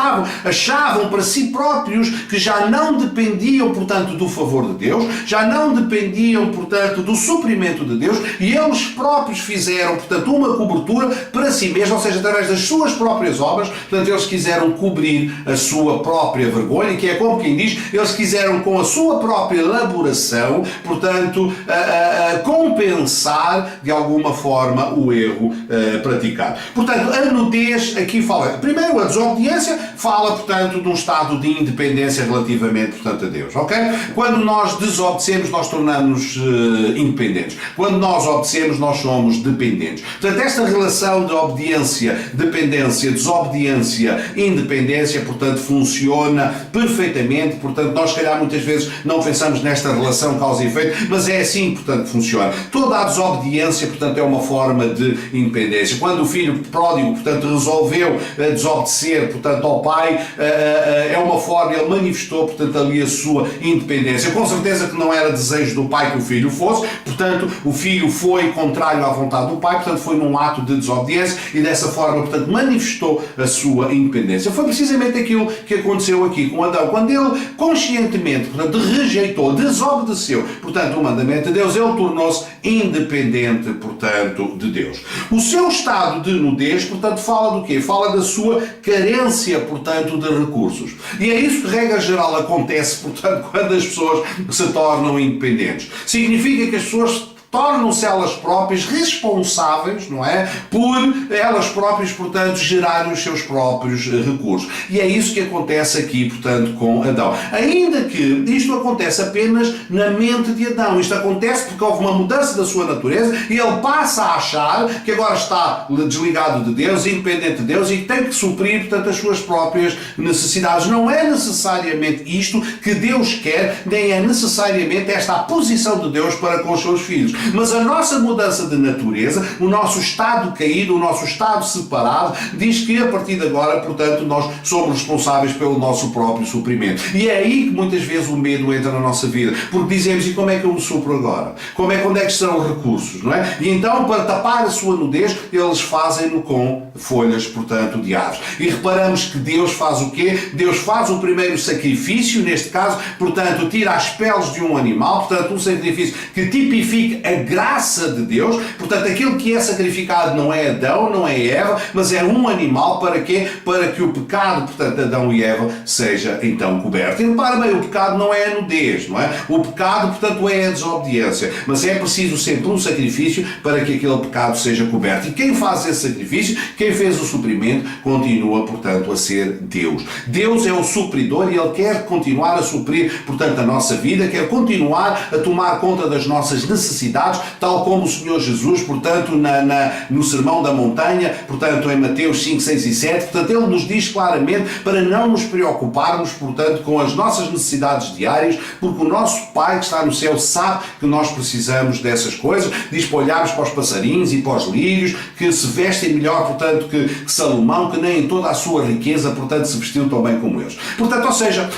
achavam para si próprios que já não dependiam, portanto, do favor de Deus, já não dependiam, portanto, do suprimento de Deus, e eles próprios fizeram, portanto, uma cobertura para si mesmos, ou seja, através das suas próprias obras, portanto, eles quiseram cobrir a sua própria vergonha, que é como quem diz, eles quiseram com a sua própria elaboração, portanto, compensar de alguma forma o erro praticado. Portanto, a nudez aqui fala, primeiro a desobediência fala, portanto, de um estado de independência relativamente, portanto, a Deus, ok? Quando nós desobedecemos, nós tornamos independentes. Quando nós obedecemos, nós somos dependentes. Portanto, esta relação de obediência, dependência, desobediência, independência, portanto, funciona perfeitamente. Portanto, nós, se calhar, muitas vezes não pensamos nesta relação causa e efeito, mas é assim, portanto, que funciona. Toda a desobediência, portanto, é uma forma de independência. Quando o filho pródigo, portanto, resolveu desobedecer, portanto, ao pai, é uma forma, ele manifestou, portanto, ali a sua independência. Com certeza que não era desejo do pai que o filho fosse, portanto, o filho foi contrário à vontade do pai, portanto, foi num ato de desobediência e dessa forma, portanto, manifestou a sua independência. Foi precisamente aquilo que aconteceu aqui com Adão. Quando ele conscientemente, portanto, rejeitou, desobedeceu, portanto, o mandamento de Deus, ele tornou-se independente, portanto, de Deus. O seu estado de nudez, portanto, fala do quê? Fala da sua carência, portanto, de recursos. E é isso que, regra geral, acontece, portanto, quando as pessoas se tornam independentes. Significa que as pessoas tornam-se elas próprias responsáveis, não é? Por elas próprias, portanto, gerarem os seus próprios recursos. E é isso que acontece aqui, portanto, com Adão. Ainda que isto acontece apenas na mente de Adão. Isto acontece porque houve uma mudança da sua natureza e ele passa a achar que agora está desligado de Deus, independente de Deus e tem que suprir, portanto, as suas próprias necessidades. Não é necessariamente isto que Deus quer, nem é necessariamente esta a posição de Deus para com os seus filhos. Mas a nossa mudança de natureza, o nosso estado caído, o nosso estado separado, diz que a partir de agora, portanto, nós somos responsáveis pelo nosso próprio suprimento. E é aí que muitas vezes o medo entra na nossa vida, porque dizemos, e como é que eu me supro agora? Onde é que estão os recursos, não é? E então, para tapar a sua nudez, eles fazem-no com folhas, portanto, de árvores. E reparamos que Deus faz o quê? Deus faz o primeiro sacrifício, neste caso, portanto, tira as peles de um animal, portanto, um sacrifício que tipifica a graça de Deus. Portanto, aquilo que é sacrificado não é Adão, não é Eva, mas é um animal. Para quê? Para que o pecado, portanto, de Adão e Eva seja então coberto. E repara bem, o pecado não é a nudez, não é? O pecado, portanto, é a desobediência. Mas é preciso sempre um sacrifício para que aquele pecado seja coberto. E quem faz esse sacrifício, quem fez o suprimento, continua, portanto, a ser Deus. Deus é o supridor e Ele quer continuar a suprir, portanto, a nossa vida, quer continuar a tomar conta das nossas necessidades, tal como o Senhor Jesus, portanto, no Sermão da Montanha, portanto, em Mateus 5, 6 e 7, portanto, Ele nos diz claramente para não nos preocuparmos, portanto, com as nossas necessidades diárias, porque o nosso Pai que está no céu sabe que nós precisamos dessas coisas. Diz para olharmos para os passarinhos e para os lírios, que se vestem melhor, portanto, que Salomão, que nem em toda a sua riqueza, portanto, se vestiu tão bem como eles. Portanto, ou seja,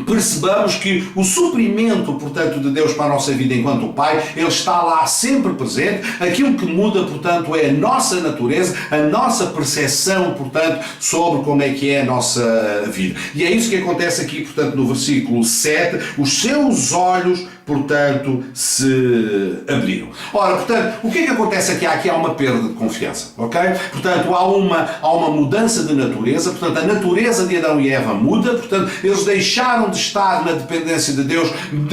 percebamos que o suprimento, portanto, de Deus para a nossa vida enquanto Pai, Ele está lá sempre presente. Aquilo que muda, portanto, é a nossa natureza, a nossa percepção, portanto, sobre como é que é a nossa vida. E é isso que acontece aqui, portanto, no versículo 7, os seus olhos, portanto, se abriram. Ora, portanto, o que é que acontece aqui? Aqui há uma perda de confiança, ok? Portanto, há uma mudança de natureza, portanto, a natureza de Adão e Eva muda, portanto, eles deixaram de estar na dependência de Deus,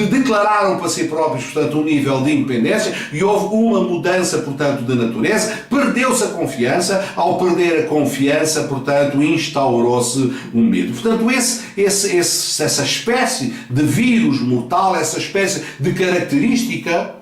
declararam para si próprios, portanto, um nível de independência e houve uma mudança, portanto, de natureza, perdeu-se a confiança, ao perder a confiança, portanto, instaurou-se um medo. Portanto, essa espécie de vírus mortal, essa espécie de característica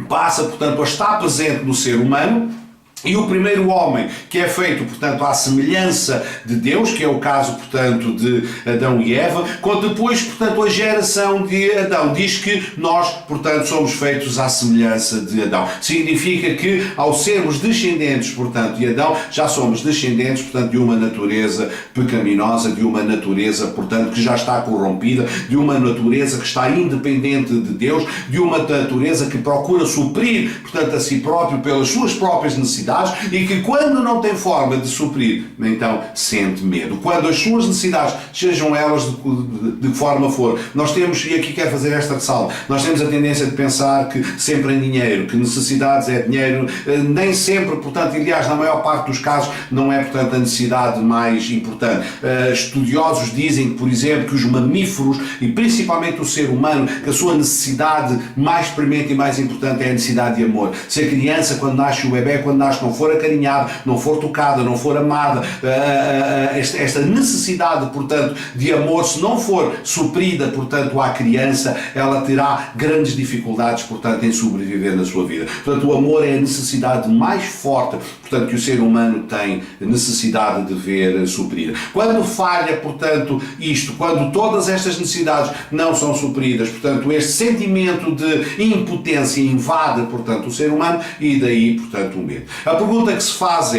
passa, portanto, a estar presente no ser humano. E o primeiro homem, que é feito, portanto, à semelhança de Deus, que é o caso, portanto, de Adão e Eva, com depois, portanto, a geração de Adão. Diz que nós, portanto, somos feitos à semelhança de Adão. Significa que, ao sermos descendentes, portanto, de Adão, já somos descendentes, portanto, de uma natureza pecaminosa, de uma natureza, portanto, que já está corrompida, de uma natureza que está independente de Deus, de uma natureza que procura suprir, portanto, a si próprio pelas suas próprias necessidades, e que quando não tem forma de suprir, então sente medo. Quando as suas necessidades, sejam elas de que forma for, nós temos, e aqui quero fazer esta ressalva, nós temos a tendência de pensar que sempre em dinheiro, que necessidades é dinheiro, nem sempre, portanto, aliás, na maior parte dos casos, não é, portanto, a necessidade mais importante. Estudiosos dizem, por exemplo, que os mamíferos, e principalmente o ser humano, que a sua necessidade mais premente e mais importante é a necessidade de amor. Se a criança, quando nasce, o bebê, quando nasce, não for acarinhada, não for tocada, não for amada, esta necessidade, portanto, de amor, se não for suprida, portanto, à criança, ela terá grandes dificuldades, portanto, em sobreviver na sua vida. Portanto, o amor é a necessidade mais forte, portanto, que o ser humano tem necessidade de ver suprida. Quando falha, portanto, isto, quando todas estas necessidades não são supridas, portanto, este sentimento de impotência invade, portanto, o ser humano e daí, portanto, o medo. A pergunta que se faz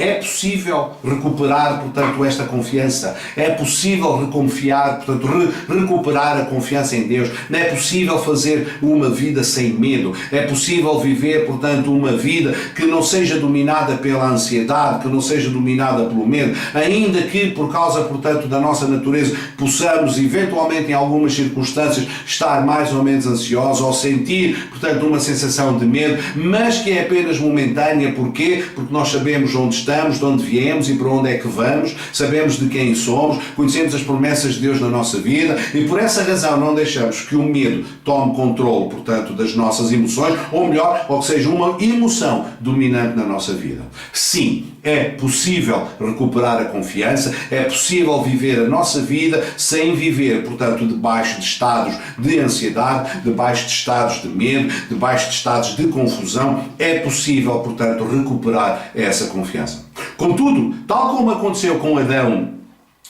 é possível recuperar, portanto, esta confiança? É possível reconfiar, portanto, recuperar a confiança em Deus? Não é possível fazer uma vida sem medo? É possível viver, portanto, uma vida que não seja dominada pela ansiedade, que não seja dominada pelo medo, ainda que por causa, portanto, da nossa natureza possamos, eventualmente, em algumas circunstâncias, estar mais ou menos ansiosos ou sentir, portanto, uma sensação de medo, mas que é apenas momentânea. Porquê? Porque nós sabemos onde estamos, de onde viemos e para onde é que vamos, sabemos de quem somos, conhecemos as promessas de Deus na nossa vida e por essa razão não deixamos que o medo tome controle, portanto, das nossas emoções, ou melhor, ou que seja uma emoção dominante na nossa vida. Sim, é possível recuperar a confiança, é possível viver a nossa vida sem viver, portanto, debaixo de estados de ansiedade, debaixo de estados de medo, debaixo de estados de confusão. É possível, portanto, recuperar essa confiança. Contudo, tal como aconteceu com Adão,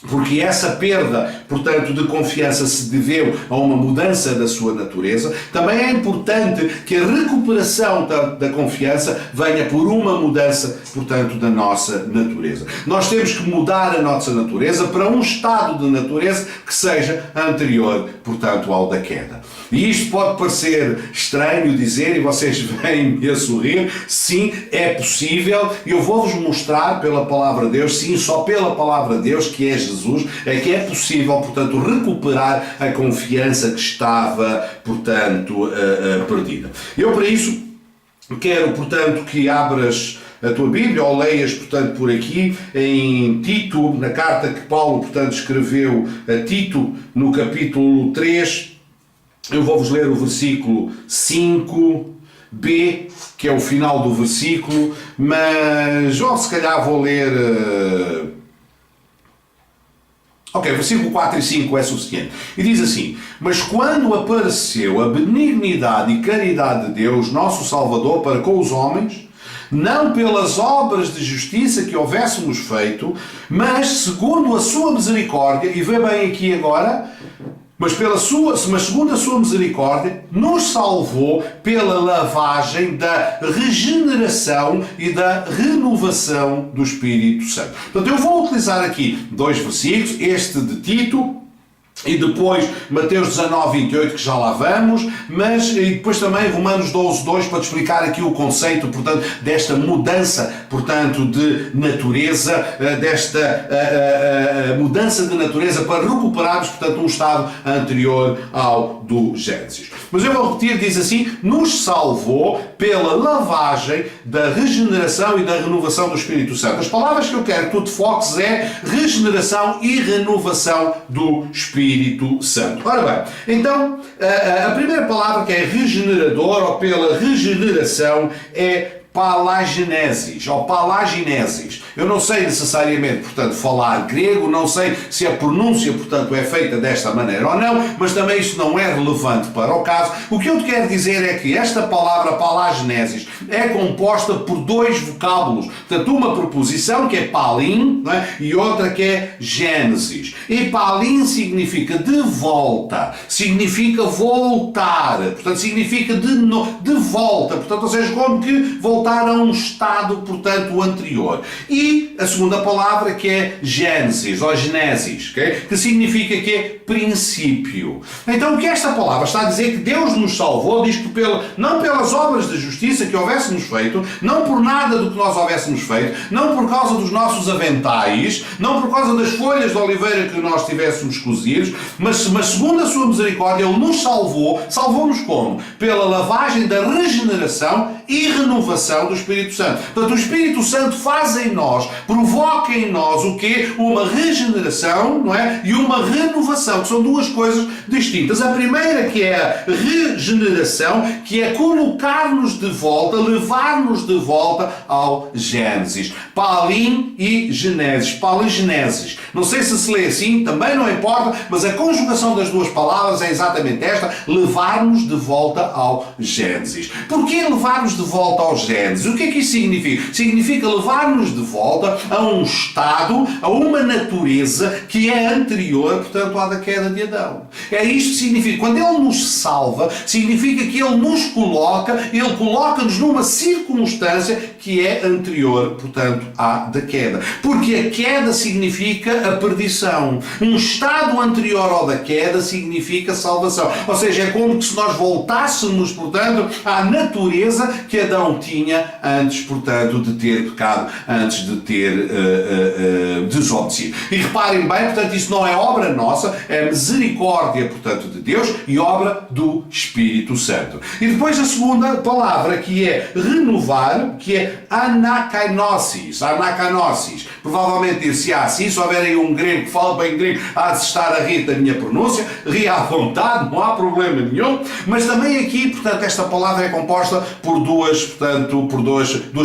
porque essa perda, portanto, de confiança se deveu a uma mudança da sua natureza, também é importante que a recuperação da confiança venha por uma mudança, portanto, da nossa natureza. Nós temos que mudar a nossa natureza para um estado de natureza que seja anterior, portanto, ao da queda. E isto pode parecer estranho dizer, e vocês vêm-me a sorrir, sim, é possível, e eu vou-vos mostrar pela palavra de Deus, sim, só pela palavra de Deus, que é Jesus, é que é possível, portanto, recuperar a confiança que estava, portanto, perdida. Eu, para isso, quero, portanto, que abras a tua Bíblia, ou leias, portanto, por aqui, em Tito, na carta que Paulo, portanto, escreveu a Tito, no capítulo 3, eu vou-vos ler o versículo 5b, que é o final do versículo, mas, ou se calhar vou ler... Ok, versículo 4 e 5 é suficiente. E diz assim: mas quando apareceu a benignidade e caridade de Deus, nosso Salvador, para com os homens, não pelas obras de justiça que houvéssemos feito, mas segundo a sua misericórdia, e vê bem aqui agora, mas segundo a sua misericórdia, nos salvou pela lavagem da regeneração e da renovação do Espírito Santo. Portanto, eu vou utilizar aqui dois versículos, este de Tito, e depois Mateus 19, 28, que já lá vamos, mas e depois também Romanos 12, 2, para te explicar aqui o conceito, portanto, desta mudança, portanto, de natureza, desta mudança de natureza para recuperarmos, portanto, um estado anterior ao do Gênesis. Mas eu vou repetir, diz assim: nos salvou pela lavagem da regeneração e da renovação do Espírito Santo. As palavras que eu quero que tu te foques é regeneração e renovação do Espírito Santo. Ora bem, então, a primeira palavra, que é regenerador, ou pela regeneração, é palagenesis, ou palaginesis. Eu não sei necessariamente, portanto, falar grego, não sei se a pronúncia, portanto, é feita desta maneira ou não, mas também isso não é relevante para o caso. O que eu te quero dizer é que esta palavra palagenesis é composta por dois vocábulos, portanto, uma preposição que é palin, não é? E outra que é gênesis. E palin significa de volta, significa voltar, portanto, significa de volta, portanto, ou seja, como que voltar a um estado, portanto, anterior. E a segunda palavra, que é Gênesis, ou Genesis, okay? Que significa que é princípio. Então, o que esta palavra está a dizer? Que Deus nos salvou, diz que não pelas obras de justiça que houvéssemos feito, não por nada do que nós houvéssemos feito, não por causa dos nossos aventais, não por causa das folhas de oliveira que nós tivéssemos cozidos, mas segundo a sua misericórdia, Ele nos salvou. Salvou-nos como? Pela lavagem da regeneração e renovação do Espírito Santo. Portanto, o Espírito Santo faz em nós, provoca em nós o quê? Uma regeneração, não é? E uma renovação, que são duas coisas distintas. A primeira, que é a regeneração, que é colocar-nos de volta, levar-nos de volta ao Gênesis. Palin e Genesis. Paligenesis. Não sei se lê assim, também não importa, mas a conjugação das duas palavras é exatamente esta: levar-nos de volta ao Gênesis. Porquê levar-nos de volta ao Gênesis? O que é que isso significa? Significa levar-nos de volta a um estado, a uma natureza que é anterior, portanto, à da queda de Adão. É isto que significa. Quando Ele nos salva, significa que Ele nos coloca-nos numa circunstância que é anterior, portanto, à da queda. Porque a queda significa a perdição. Um estado anterior ao da queda significa salvação. Ou seja, é como se nós voltássemos, portanto, à natureza que Adão tinha antes, portanto, de ter pecado, antes de ter desobedecido. E reparem bem, portanto, isso não é obra nossa, é misericórdia, portanto, de Deus e obra do Espírito Santo. E depois a segunda palavra, que é renovar, que é anakainosis. Anakainosis. Provavelmente dir-se-á assim, se houver aí um grego que fala bem grego, há de estar a rir da minha pronúncia, ri à vontade, não há problema nenhum, mas também aqui, portanto, esta palavra é composta por duas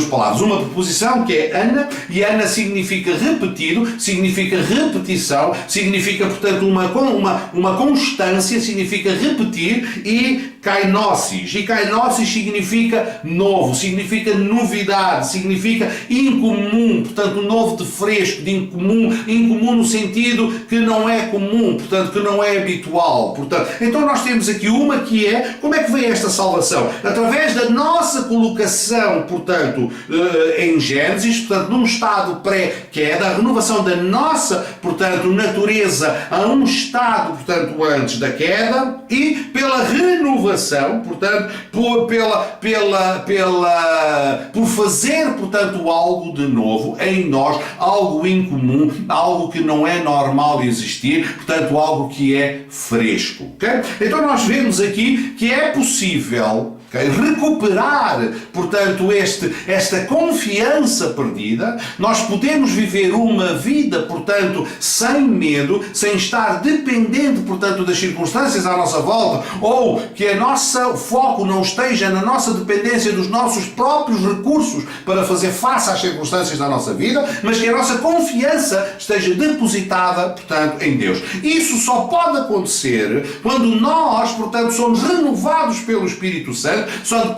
palavras. Uma preposição, que é ana, e ana significa repetido, significa repetição, significa, portanto, uma constância, significa repetir, e kainosis. E kainosis significa novo, significa novidade, significa incomum, portanto novo de fresco, de incomum no sentido que não é comum, portanto que não é habitual. Portanto, então nós temos aqui uma que é, como é que vem esta salvação? Através da nossa colocação, portanto, em Gênesis, portanto num estado pré-queda, a renovação da nossa, portanto, natureza a um estado, portanto, antes da queda, e pela renovação, portanto, por fazer, portanto, algo de novo em nós, algo incomum, algo que não é normal existir, portanto, algo que é fresco. Okay? Então nós vemos aqui que é possível recuperar, portanto, esta confiança perdida. Nós podemos viver uma vida, portanto, sem medo, sem estar dependente, portanto, das circunstâncias à nossa volta, ou que o foco não esteja na nossa dependência dos nossos próprios recursos para fazer face às circunstâncias da nossa vida, mas que a nossa confiança esteja depositada, portanto, em Deus. Isso só pode acontecer quando nós, portanto, somos renovados pelo Espírito Santo,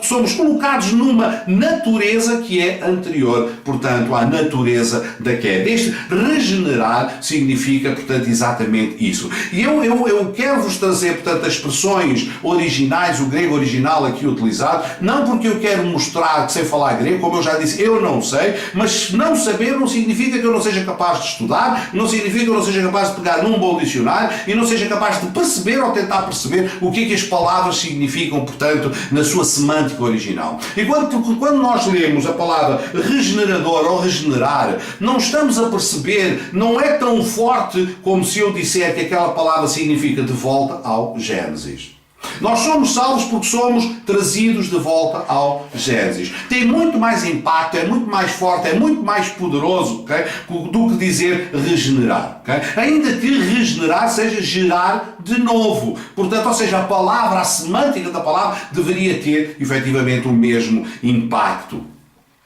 somos colocados numa natureza que é anterior, portanto, à natureza da queda. Este regenerar significa, portanto, exatamente isso. E eu quero vos trazer, portanto, as expressões originais, o grego original aqui utilizado, não porque eu quero mostrar que sei falar grego, como eu já disse, eu não sei, mas não saber não significa que eu não seja capaz de estudar, não significa que eu não seja capaz de pegar num bom dicionário e não seja capaz de perceber ou tentar perceber o que é que as palavras significam, portanto, na sua semântica original. E quando nós lemos a palavra regenerador ou regenerar, não estamos a perceber, não é tão forte como se eu disser que aquela palavra significa de volta ao Gênesis. Nós somos salvos porque somos trazidos de volta ao Gênesis. Tem muito mais impacto, é muito mais forte, é muito mais poderoso, okay, do que dizer regenerar. Okay? Ainda que regenerar seja gerar de novo. Portanto, ou seja, a palavra, a semântica da palavra deveria ter efetivamente o mesmo impacto.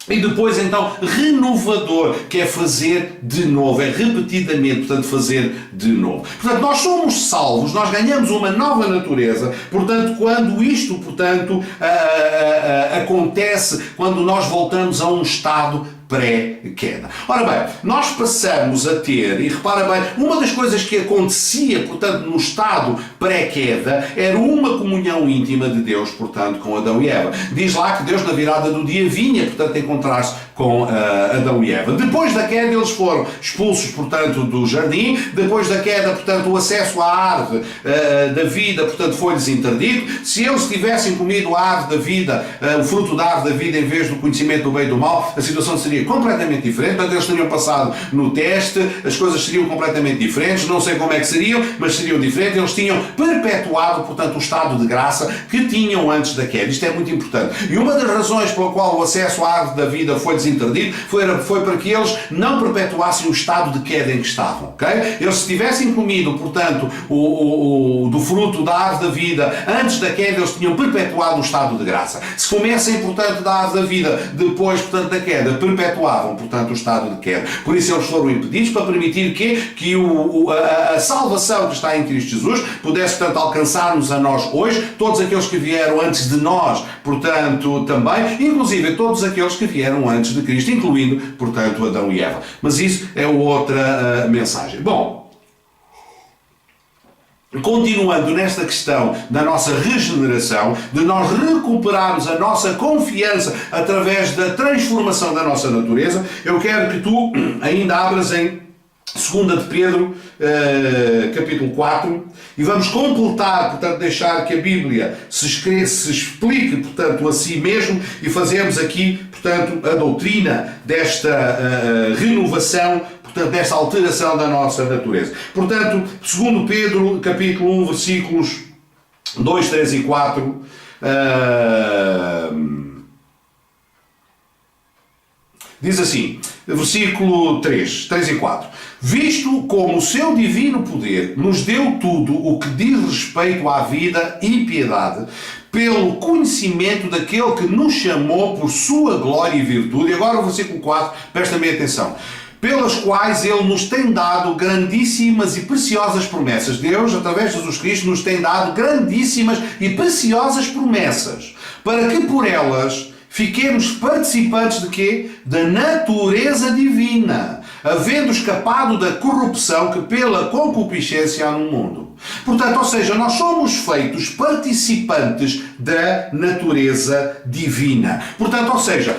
E depois, então, renovador, que é fazer de novo, é repetidamente, portanto, fazer de novo. Portanto, nós somos salvos, nós ganhamos uma nova natureza, portanto, quando isto, portanto, acontece, quando nós voltamos a um estado pré-queda. Ora bem, nós passamos a ter, e repara bem, uma das coisas que acontecia, portanto, no estado pré-queda, era uma comunhão íntima de Deus, portanto, com Adão e Eva. Diz lá que Deus, na virada do dia, vinha, portanto, encontrar-se com Adão e Eva. Depois da queda, eles foram expulsos, portanto, do jardim. Depois da queda, portanto, o acesso à árvore da vida, portanto, foi-lhes interdito. Se eles tivessem comido a árvore da vida, o fruto da árvore da vida, em vez do conhecimento do bem e do mal, a situação seria completamente diferente. Portanto, eles teriam passado no teste, as coisas seriam completamente diferentes. Não sei como é que seriam, mas seriam diferentes. Eles tinham perpetuado, portanto, o estado de graça que tinham antes da queda. Isto é muito importante. E uma das razões pela qual o acesso à árvore da vida foi-lhes interdito foi para que eles não perpetuassem o estado de queda em que estavam. Okay? Eles, se tivessem comido, portanto, do fruto da árvore da vida antes da queda, eles tinham perpetuado o estado de graça. Se comessem, portanto, da árvore da vida depois, portanto, da queda, perpetuavam, portanto, o estado de queda. Por isso eles foram impedidos, para permitir que a salvação que está em Cristo Jesus pudesse, portanto, alcançar-nos a nós hoje, todos aqueles que vieram antes de nós, portanto, também, inclusive todos aqueles que vieram antes de Cristo, incluindo, portanto, Adão e Eva. Mas isso é outra mensagem. Bom, continuando nesta questão da nossa regeneração, de nós recuperarmos a nossa confiança através da transformação da nossa natureza, eu quero que tu ainda abras em 2 de Pedro, capítulo 4, e vamos completar, portanto, deixar que a Bíblia se explique, portanto, a si mesmo, e fazemos aqui, portanto, a doutrina desta renovação, portanto, desta alteração da nossa natureza. Portanto, 2 Pedro, capítulo 1, versículos 2, 3 e 4, diz assim, versículo 3 e 4. Visto como o seu divino poder nos deu tudo o que diz respeito à vida e piedade, pelo conhecimento daquele que nos chamou por sua glória e virtude. E agora o versículo 4, prestem bem atenção. pelas quais Ele nos tem dado grandíssimas e preciosas promessas. Deus, através de Jesus Cristo, nos tem dado grandíssimas e preciosas promessas, para que por elas fiquemos participantes de quê? Da natureza divina, havendo escapado da corrupção que pela concupiscência há no mundo. Portanto, ou seja, nós somos feitos participantes da natureza divina. Portanto, ou seja,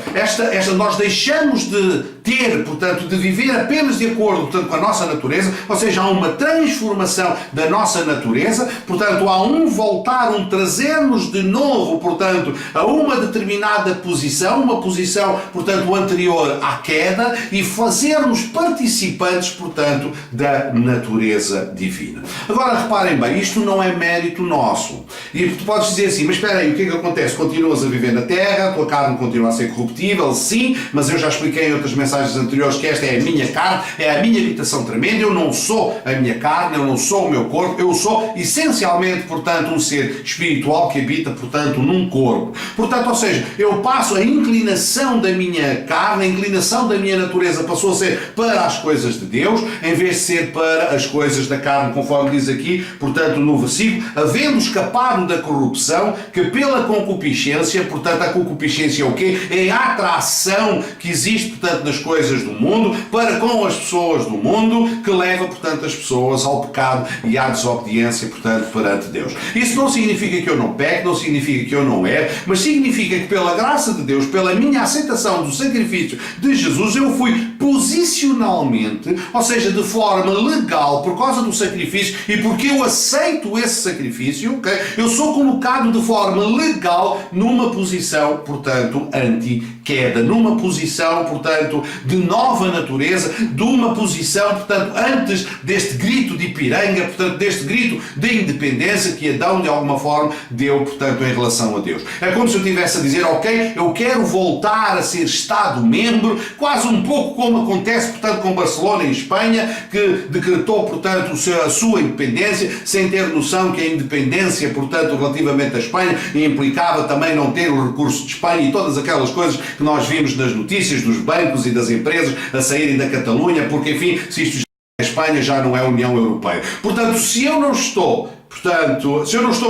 nós deixamos de ter, portanto, de viver apenas de acordo, portanto, com a nossa natureza, ou seja, há uma transformação da nossa natureza, portanto, há um voltar, um trazer-nos de novo, portanto, a uma determinada posição, uma posição, portanto, anterior à queda, e fazermos participantes, portanto, da natureza divina. Agora, reparem bem, isto não é mérito nosso. E tu podes dizer assim, mas espera aí, o que é que acontece? Continuas a viver na terra, a tua carne continua a ser corruptível, sim, mas eu já expliquei em outras mensagens anteriores que esta é a minha carne, é a minha habitação tremenda, eu não sou a minha carne, eu não sou o meu corpo, eu sou essencialmente, portanto, um ser espiritual que habita, portanto, num corpo. Portanto, ou seja, eu passo a inclinação da minha carne, a inclinação da minha natureza passou a ser para as coisas de Deus, em vez de ser para as coisas da carne, conforme diz aqui, portanto, no versículo, havendo escapado da corrupção, que pela concupiscência, portanto, a concupiscência é o quê? É a atração que existe, portanto, nas coisas do mundo, para com as pessoas do mundo, que leva, portanto, as pessoas ao pecado e à desobediência, portanto, perante Deus. Isso não significa que eu não peque, não significa que eu não erre, mas significa que pela graça de Deus, pela minha aceitação do sacrifício de Jesus, eu fui posicionalmente, ou seja, de forma legal, por causa do sacrifício e porque eu aceito esse sacrifício, okay? Eu sou colocado de forma legal numa posição, portanto, anti-queda, numa posição, portanto, de nova natureza, de uma posição, portanto, antes deste grito de Ipiranga, portanto, deste grito de independência que Adão, de alguma forma, deu, portanto, em relação a Deus. É como se eu estivesse a dizer, ok, eu quero voltar a ser Estado-membro, quase um pouco como acontece, portanto, com Barcelona em Espanha, que decretou, portanto, a sua independência, sem ter noção que a independência, portanto, relativamente à Espanha, implicava também não ter o recurso de Espanha e todas aquelas coisas que nós vimos nas notícias dos bancos e das empresas a saírem da Catalunha, porque, enfim, se isto já é Espanha, já não é a União Europeia. Portanto, se eu não estou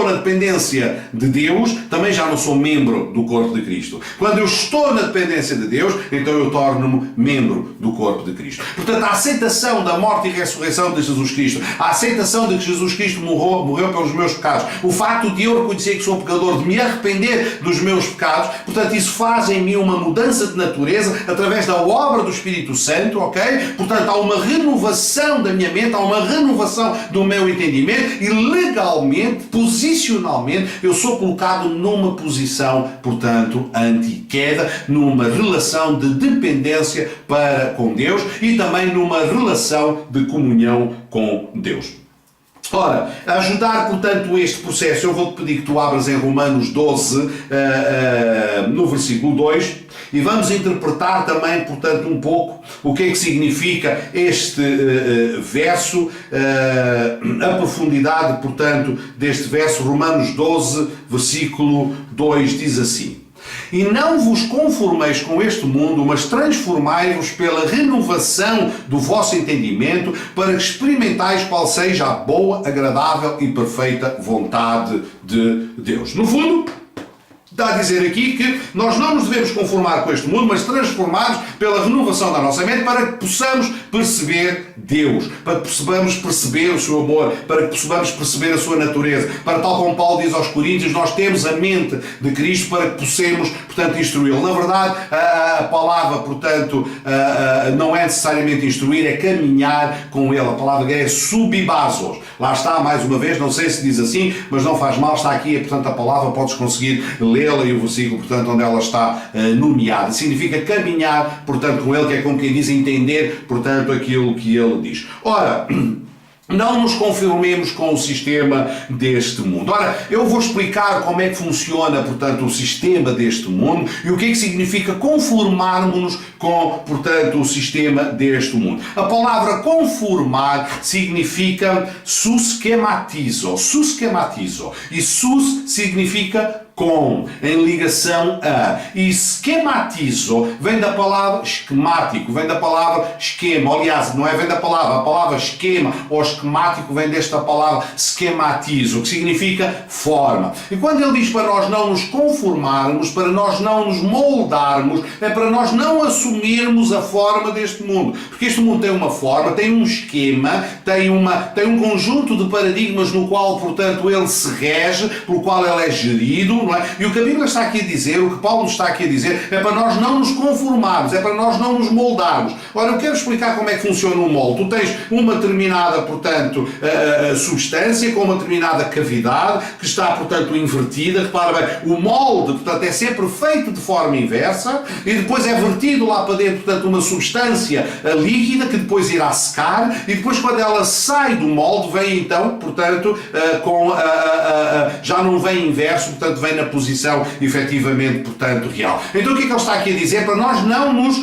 na dependência de Deus, também já não sou membro do corpo de Cristo. Quando eu estou na dependência de Deus, então eu torno-me membro do corpo de Cristo. Portanto, a aceitação da morte e ressurreição de Jesus Cristo, a aceitação de que Jesus Cristo morreu pelos meus pecados, o facto de eu reconhecer que sou um pecador, de me arrepender dos meus pecados, portanto, isso faz em mim uma mudança de natureza através da obra do Espírito Santo, ok? Portanto, há uma renovação da minha mente, há uma renovação do meu entendimento e legalmente, posicionalmente, eu sou colocado numa posição, portanto, anti-queda, numa relação de dependência para com Deus e também numa relação de comunhão com Deus. Ora, ajudar, portanto, este processo, eu vou-te pedir que tu abras em Romanos 12, no versículo 2, e vamos interpretar também, portanto, um pouco o que é que significa este verso, a profundidade, portanto, deste verso. Romanos 12, versículo 2, diz assim: E não vos conformeis com este mundo, mas transformai-vos pela renovação do vosso entendimento, para que experimentais qual seja a boa, agradável e perfeita vontade de Deus. No fundo, está a dizer aqui que nós não nos devemos conformar com este mundo, mas transformarmos pela renovação da nossa mente para que possamos perceber Deus, para que possamos perceber o seu amor, para que possamos perceber a sua natureza, para tal como Paulo diz aos Coríntios, nós temos a mente de Cristo para que possamos, portanto, instruí-lo. Na verdade, a palavra, portanto, não é necessariamente instruir, é caminhar com ele. A palavra grega é subibasos. Lá está, mais uma vez, não sei se diz assim, mas não faz mal, está aqui, portanto, a palavra, podes conseguir lê-la e o versículo, portanto, onde ela está nomeada. Significa caminhar, portanto, com ele, que é como quem diz entender, portanto, aquilo que ele diz. Ora, não nos conformemos com o sistema deste mundo. Ora, eu vou explicar como é que funciona, portanto, o sistema deste mundo e o que é que significa conformarmos-nos com, portanto, o sistema deste mundo. A palavra conformar significa susschematizo. E sus significa com, em ligação a. E esquematizo vem da palavra esquemático, vem da palavra esquema. Aliás, não é vem da palavra, a palavra esquema ou esquemático vem desta palavra esquematizo, que significa forma. E quando ele diz para nós não nos conformarmos, para nós não nos moldarmos, é para nós não assumirmos a forma deste mundo. Porque este mundo tem uma forma, tem um esquema, tem um conjunto de paradigmas no qual, portanto, ele se rege, pelo qual ele é gerido, não é? E o que a Bíblia está aqui a dizer, o que Paulo está aqui a dizer, é para nós não nos conformarmos, é para nós não nos moldarmos. Ora, eu quero explicar como é que funciona o molde. Tu tens uma determinada, portanto, substância com uma determinada cavidade que está, portanto, invertida. Repara bem, o molde, portanto, é sempre feito de forma inversa e depois é vertido lá para dentro, portanto, uma substância líquida que depois irá secar e depois quando ela sai do molde vem então, portanto, já não vem inverso, portanto vem na posição efetivamente, portanto, real. Então o que é que ele está aqui a dizer? Para nós não nos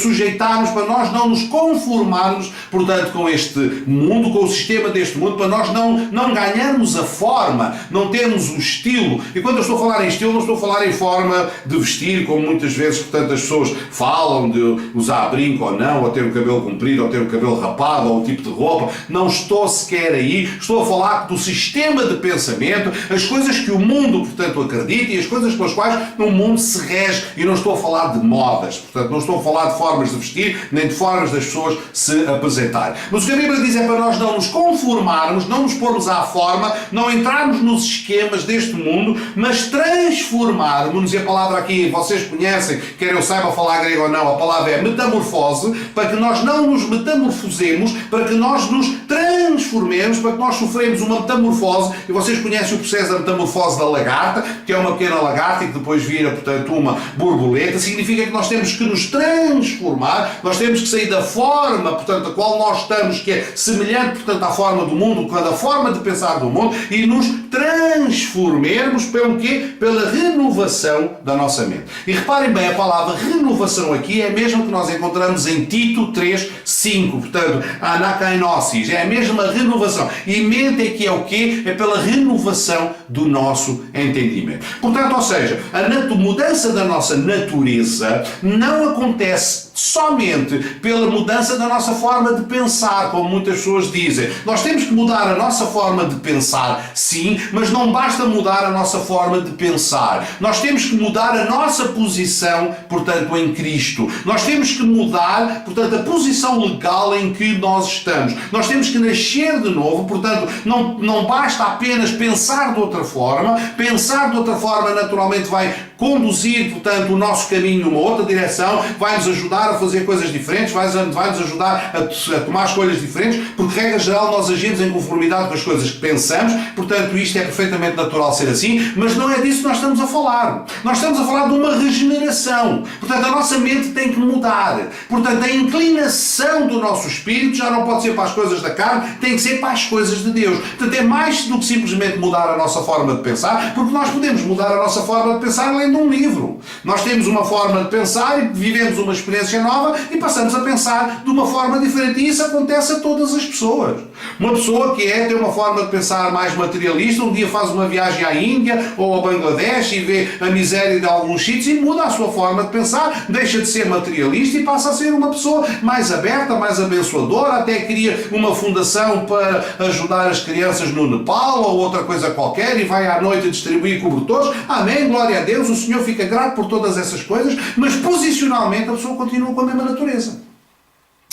sujeitarmos, para nós não nos conformarmos, portanto, com este mundo, com o sistema deste mundo, para nós não ganharmos a forma, não termos o estilo. E quando eu estou a falar em estilo, não estou a falar em forma de vestir, como muitas vezes, portanto, as pessoas falam de usar brinco ou não, ou ter o cabelo comprido, ou ter o cabelo rapado, ou o tipo de roupa. Não estou sequer aí. Estou a falar do sistema de pensamento, as coisas que o mundo, portanto, acredita e as coisas pelas quais o mundo se rege. E não estou a falar de modas. Portanto, não estou a falar de formas de vestir, nem de formas das pessoas se apresentarem. Mas o que a Bíblia diz é para nós não nos conformarmos, não nos pormos à forma, não entrarmos nos esquemas deste mundo, mas transformarmos, e a palavra aqui vocês conhecem, quer eu saiba falar grego ou não, a palavra é metamorfose, para que nós não nos metamorfosemos, para que nós nos transformemos, para que nós sofremos uma metamorfose, e vocês conhecem o processo da metamorfose da lagarta, que é uma pequena lagarta e que depois vira, portanto, uma borboleta. Significa que nós temos que nos transformar, nós temos que sair da forma, portanto, a qual nós estamos, que é semelhante, portanto, à forma do mundo, da forma de pensar do mundo, e nos transformarmos pelo quê? Pela renovação da nossa mente. E reparem bem, a palavra renovação aqui é a mesma que nós encontramos em Tito 3:5, portanto, anakainosis, é a mesma renovação. E mente aqui é o quê? É pela renovação do nosso entendimento. Portanto, ou seja, a mudança da nossa natureza não acontece somente pela mudança da nossa forma de pensar, como muitas pessoas dizem. Nós temos que mudar a nossa forma de pensar, sim, mas não basta mudar a nossa forma de pensar. Nós temos que mudar a nossa posição, portanto, em Cristo. Nós temos que mudar, portanto, a posição legal em que nós estamos. Nós temos que nascer de novo, portanto, não basta apenas pensar de outra forma. Pensar de outra forma naturalmente vai conduzir, portanto, o nosso caminho numa outra direção, vai nos ajudar a fazer coisas diferentes, vai nos ajudar a tomar escolhas diferentes, porque, regra geral, nós agimos em conformidade com as coisas que pensamos, portanto, isto é perfeitamente natural ser assim, mas não é disso que nós estamos a falar. Nós estamos a falar de uma regeneração. Portanto, a nossa mente tem que mudar. Portanto, a inclinação do nosso espírito já não pode ser para as coisas da carne, tem que ser para as coisas de Deus. Portanto, é mais do que simplesmente mudar a nossa forma de pensar, porque nós podemos mudar a nossa forma de pensar lendo um livro. Nós temos uma forma de pensar e vivemos uma experiência nova e passamos a pensar de uma forma diferente. E isso acontece a todas as pessoas. Uma pessoa que tem uma forma de pensar mais materialista, um dia faz uma viagem à Índia ou ao Bangladesh e vê a miséria de alguns sítios e muda a sua forma de pensar, deixa de ser materialista e passa a ser uma pessoa mais aberta, mais abençoadora, até cria uma fundação para ajudar as crianças no Nepal ou outra coisa qualquer e vai à noite distribuir cobertores. Amém, glória a Deus, o Senhor fica grato por todas essas coisas, mas posicionalmente a pessoa continua com a mesma natureza.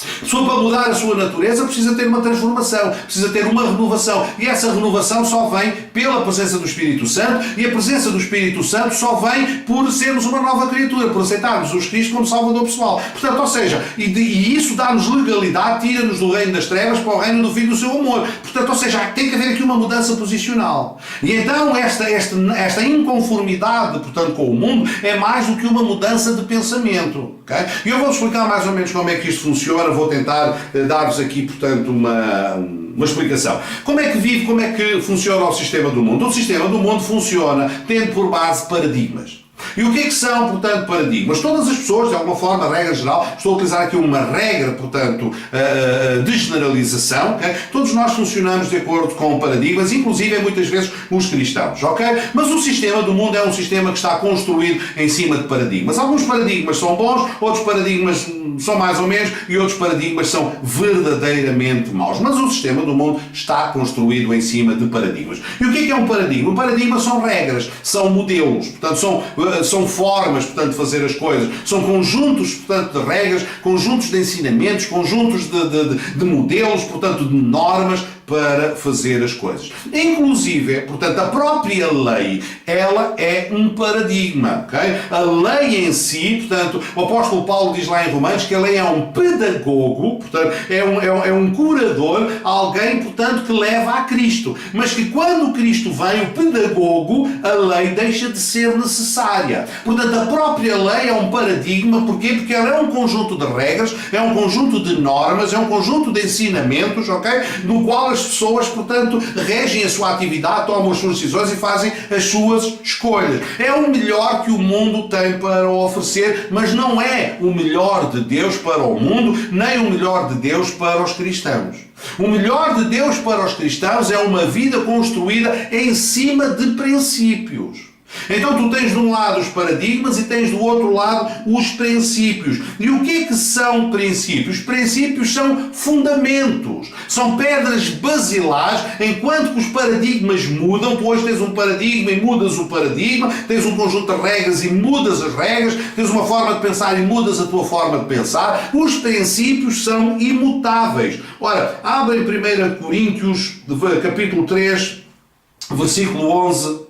A pessoa, para mudar a sua natureza, precisa ter uma transformação, precisa ter uma renovação. E essa renovação só vem pela presença do Espírito Santo, e a presença do Espírito Santo só vem por sermos uma nova criatura, por aceitarmos Jesus Cristo como Salvador pessoal. Portanto, ou seja, e isso dá-nos legalidade, tira-nos do reino das trevas para o reino do Filho do seu amor. Portanto, ou seja, tem que haver aqui uma mudança posicional. E então esta inconformidade, portanto, com o mundo é mais do que uma mudança de pensamento. Okay? E eu vou explicar mais ou menos como é que isto funciona, vou tentar dar-vos aqui, portanto, uma explicação. Como é que funciona o sistema do mundo? O sistema do mundo funciona tendo por base paradigmas. E o que é que são, portanto, paradigmas? Todas as pessoas, de alguma forma, regra geral, estou a utilizar aqui uma regra, portanto, de generalização, okay? Todos nós funcionamos de acordo com paradigmas, inclusive muitas vezes os cristãos, ok? Mas o sistema do mundo é um sistema que está construído em cima de paradigmas. Alguns paradigmas são bons, outros paradigmas são mais ou menos, e outros paradigmas são verdadeiramente maus. Mas o sistema do mundo está construído em cima de paradigmas. E o que é um paradigma? Um paradigma são regras, são modelos, portanto, são formas, portanto, de fazer as coisas, são conjuntos, portanto, de regras, conjuntos de ensinamentos, conjuntos de modelos, portanto, de normas para fazer as coisas. Inclusive, portanto, a própria lei, ela é um paradigma, ok? A lei em si, portanto, o apóstolo Paulo diz lá em Romanos que a lei é um pedagogo, portanto, é um curador, alguém, portanto, que leva a Cristo. Mas que quando Cristo vem, o pedagogo, a lei deixa de ser necessária. Portanto, a própria lei é um paradigma, porquê? Porque ela é um conjunto de regras, é um conjunto de normas, é um conjunto de ensinamentos, ok? No qual as pessoas, portanto, regem a sua atividade, tomam as suas decisões e fazem as suas escolhas. É o melhor que o mundo tem para oferecer, mas não é o melhor de Deus para o mundo, nem o melhor de Deus para os cristãos. O melhor de Deus para os cristãos é uma vida construída em cima de princípios. Então tu tens de um lado os paradigmas e tens do outro lado os princípios. E o que é que são princípios? Princípios são fundamentos, são pedras basilares, enquanto que os paradigmas mudam. Tu hoje tens um paradigma e mudas o paradigma, tens um conjunto de regras e mudas as regras, tens uma forma de pensar e mudas a tua forma de pensar. Os princípios são imutáveis. Ora, abre em 1 Coríntios, capítulo 3, versículo 11,